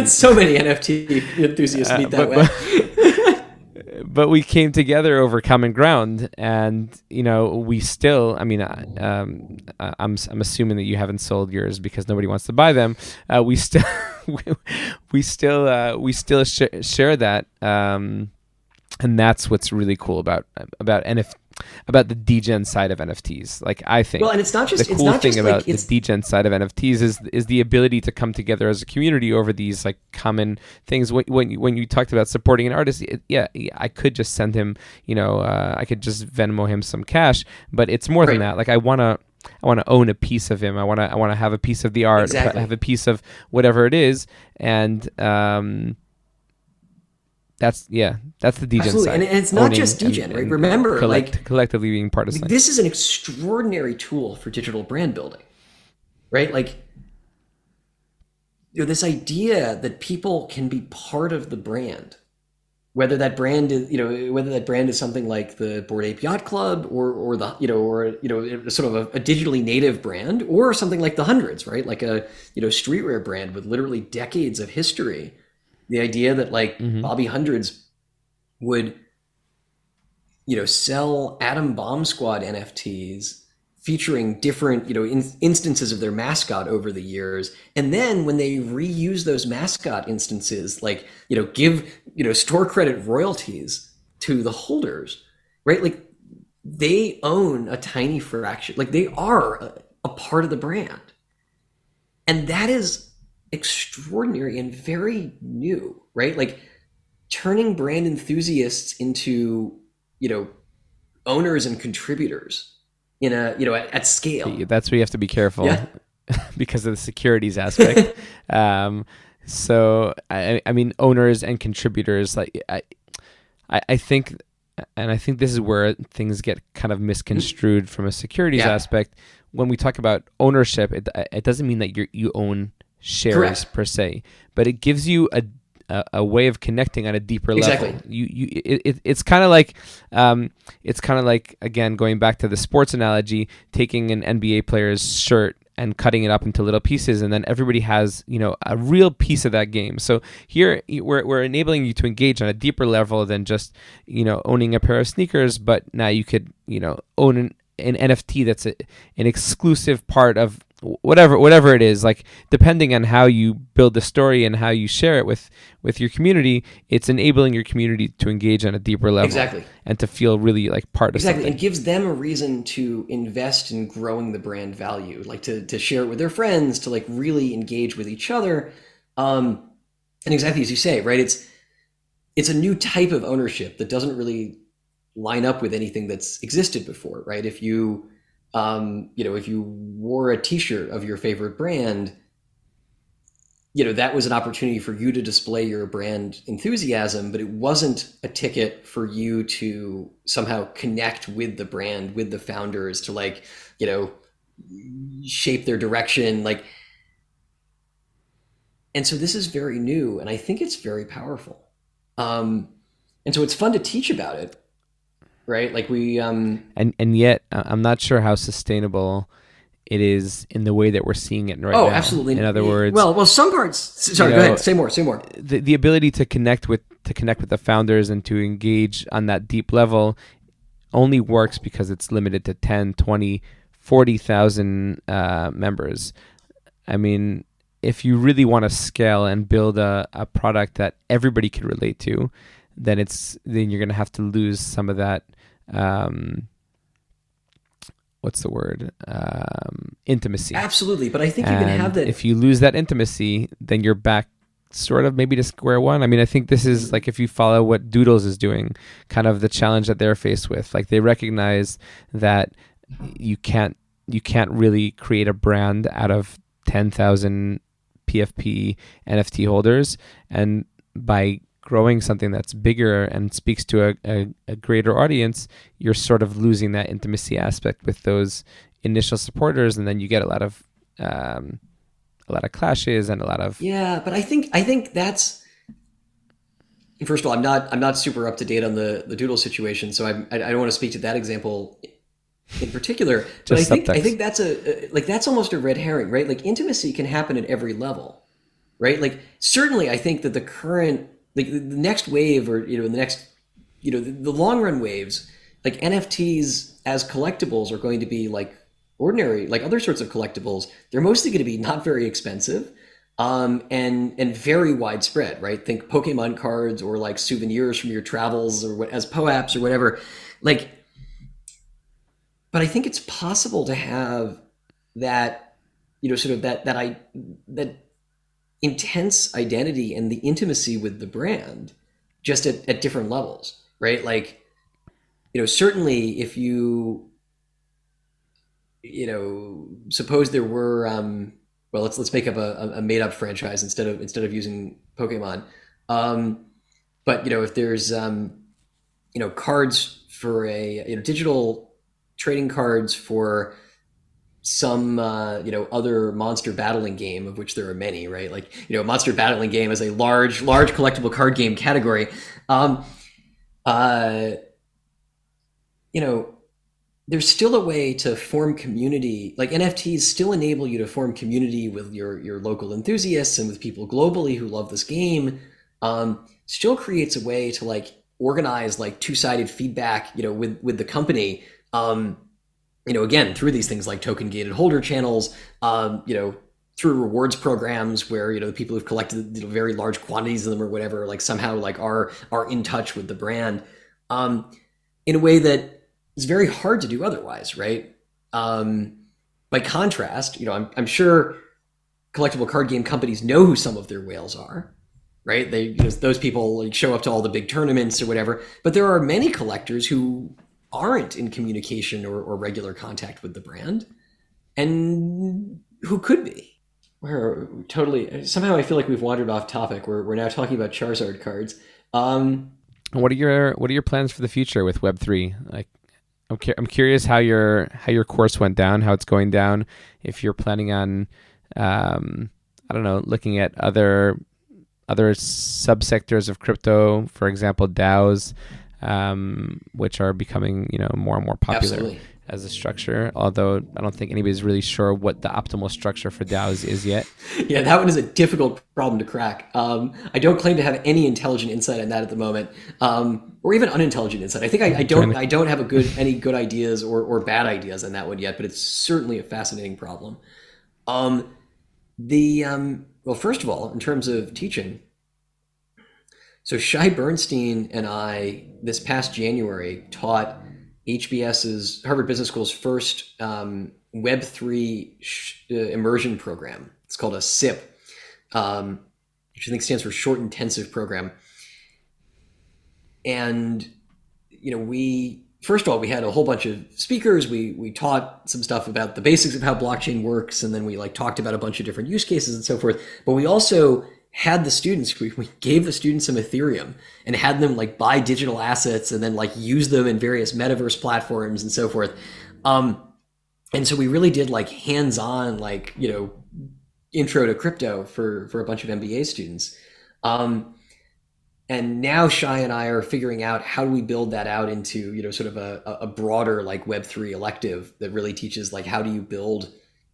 So many NFT enthusiasts meet that But way. but we came together over common ground, and we still. I mean, I'm assuming that you haven't sold yours because nobody wants to buy them. We still share that, and that's what's really cool about about the degen side of NFTs. Like, I Well, think and it's not the just cool thing like about the degen side of NFTs is the ability to come together as a community over these like common things. When you talked about supporting an artist, yeah, I could just send him, I could just Venmo him some cash, but it's more than right. that. Like, I want to own a piece of him. I want to have a piece of the art, Exactly. have a piece of whatever it is, and that's the degen Absolutely. And side. it's not Owning just degen, right? and Remember, like collectively being part of something. this is an extraordinary tool for digital brand building, right? Like this idea that people can be part of the brand, whether that brand is something like the Bored Ape Yacht Club, or the sort of a digitally native brand, or something like the Hundreds, right? Like a streetwear brand with literally decades of history. The idea that like Mm-hmm. Bobby Hundreds would sell Atom Bomb Squad NFTs featuring different instances of their mascot over the years, and then when they reuse those mascot instances, like give store credit royalties to the holders, right? Like they own a tiny fraction, like they are a part of the brand, and that is extraordinary and very new, right? Like turning brand enthusiasts into owners and contributors in a at scale. That's where you have to be careful Yeah. because of the securities aspect. So I mean, owners and contributors, like I think, and I think this is where things get kind of misconstrued from a securities Yeah. aspect. When we talk about ownership, it doesn't mean that you own shares Correct. per se, but it gives you a way of connecting on a deeper Exactly. level. It's kind of like again, going back to the sports analogy, taking an NBA player's shirt and cutting it up into little pieces, and then everybody has a real piece of that game. So here we're enabling you to engage on a deeper level than just owning a pair of sneakers, but now you could own an NFT that's an exclusive part of whatever it is. Like, depending on how you build the story and how you share it with your community, it's enabling your community to engage on a deeper level. Exactly. And to feel really like part of Exactly. something. It gives them a reason to invest in growing the brand value, like to share it with their friends, to like really engage with each other. And exactly as you say, right? It's a new type of ownership that doesn't really line up with anything that's existed before, right? If you if you wore a T-shirt of your favorite brand, that was an opportunity for you to display your brand enthusiasm, but it wasn't a ticket for you to somehow connect with the brand, with the founders, to like shape their direction, like. And so this is very new, and I think it's very powerful. And so it's fun to teach about it, right? Like we and yet I'm not sure how sustainable it is in the way that we're seeing it right now. Absolutely. In other words, well, some parts. Sorry, go ahead. Say more. The ability to connect with the founders and to engage on that deep level only works because it's limited to 10, 20, 40,000 members. I mean, if you really want to scale and build a product that everybody can relate to, then you're going to have to lose some of that. What's the word? Intimacy. Absolutely, but I think you can have that. If you lose that intimacy, then you're back sort of maybe to square one. I mean, I think this is like if you follow what Doodles is doing, kind of the challenge that they're faced with. Like they recognize that you can't really create a brand out of 10,000 PFP NFT holders, and by growing something that's bigger and speaks to a greater audience, you're sort of losing that intimacy aspect with those initial supporters, and then you get a lot of clashes and a lot of Yeah, but I think that's, first of all, I'm not super up to date on the Doodle situation, so I don't want to speak to that example in particular. But I just think I subtext. think that's like that's almost a red herring, right? Like intimacy can happen at every level, right? Like certainly, I think that the current, like the next wave, or the next, the long run waves, like NFTs as collectibles are going to be like ordinary, like other sorts of collectibles. They're mostly going to be not very expensive, and very widespread, right? Think Pokemon cards or like souvenirs from your travels or what, as POAPs or whatever. Like, but I think it's possible to have that, sort of that intense identity and the intimacy with the brand just at different levels, right? Like, certainly if suppose there were, well, let's make up a made up franchise instead of using Pokemon. But if there's cards for a, digital trading cards for some other monster battling game, of which there are many, right? Like, monster battling game is a large collectible card game category. Uh you know there's still a way to form community. Like NFTs still enable you to form community with your local enthusiasts and with people globally who love this game. Still creates a way to like organize like two-sided feedback, with the company. Again, through these things like token gated holder channels, through rewards programs where, the people who've collected, very large quantities of them or whatever, like somehow like are in touch with the brand, in a way that is very hard to do otherwise, right? By contrast, I'm sure collectible card game companies know who some of their whales are, right? Those people like show up to all the big tournaments or whatever. But there are many collectors who aren't in communication or regular contact with the brand, and who could be. We're totally, somehow I feel like we've wandered off topic. We're now talking about Charizard cards. What are your plans for the future with Web3? Like, I'm curious how your course went down, how it's going down. If you're planning on, I don't know, looking at other subsectors of crypto, for example, DAOs, which are becoming more and more popular. Absolutely. As a structure, although I don't think anybody's really sure what the optimal structure for DAOs is yet. Yeah, that one is a difficult problem to crack. I don't claim to have any intelligent insight on that at the moment, or even unintelligent insight. I think I don't have any good ideas or bad ideas on that one yet, but it's certainly a fascinating problem. Well, first of all, in terms of teaching, so Shai Bernstein and I this past January taught HBS's, Harvard Business School's first Web3 immersion program. It's called a SIP, which I think stands for Short Intensive Program. And we first of all, we had a whole bunch of speakers. We taught some stuff about the basics of how blockchain works, and then we like talked about a bunch of different use cases and so forth. But we also had the students, we gave the students some Ethereum and had them like buy digital assets and then like use them in various metaverse platforms and so forth. And so we really did like hands-on, like, intro to crypto for a bunch of MBA students. And now Shai and I are figuring out how do we build that out into, sort of a broader like Web3 elective that really teaches like how do you build,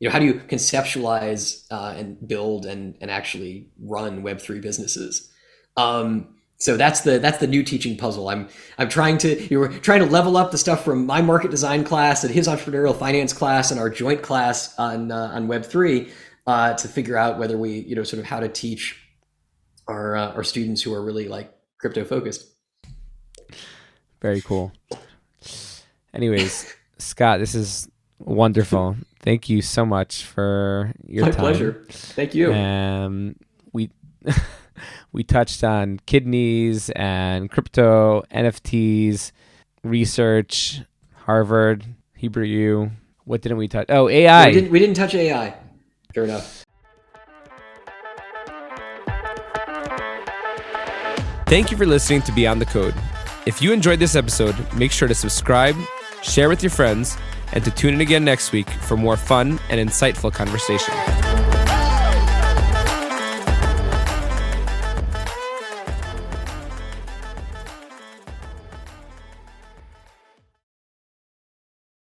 how do you conceptualize and build and actually run Web3 businesses? So that's the new teaching puzzle. I'm trying to level up the stuff from my market design class and his entrepreneurial finance class and our joint class on Web3 to figure out whether we, sort of how to teach our students who are really like crypto focused. Very cool. Anyways, Scott, this is wonderful. Thank you so much for your time. My pleasure. Thank you. We We touched on kidneys and crypto, NFTs, research, Harvard, Hebrew U. What didn't we touch? Oh, AI. We didn't touch AI. Fair enough. Thank you for listening to Beyond the Code. If you enjoyed this episode, make sure to subscribe, share with your friends, and to tune in again next week for more fun and insightful conversation.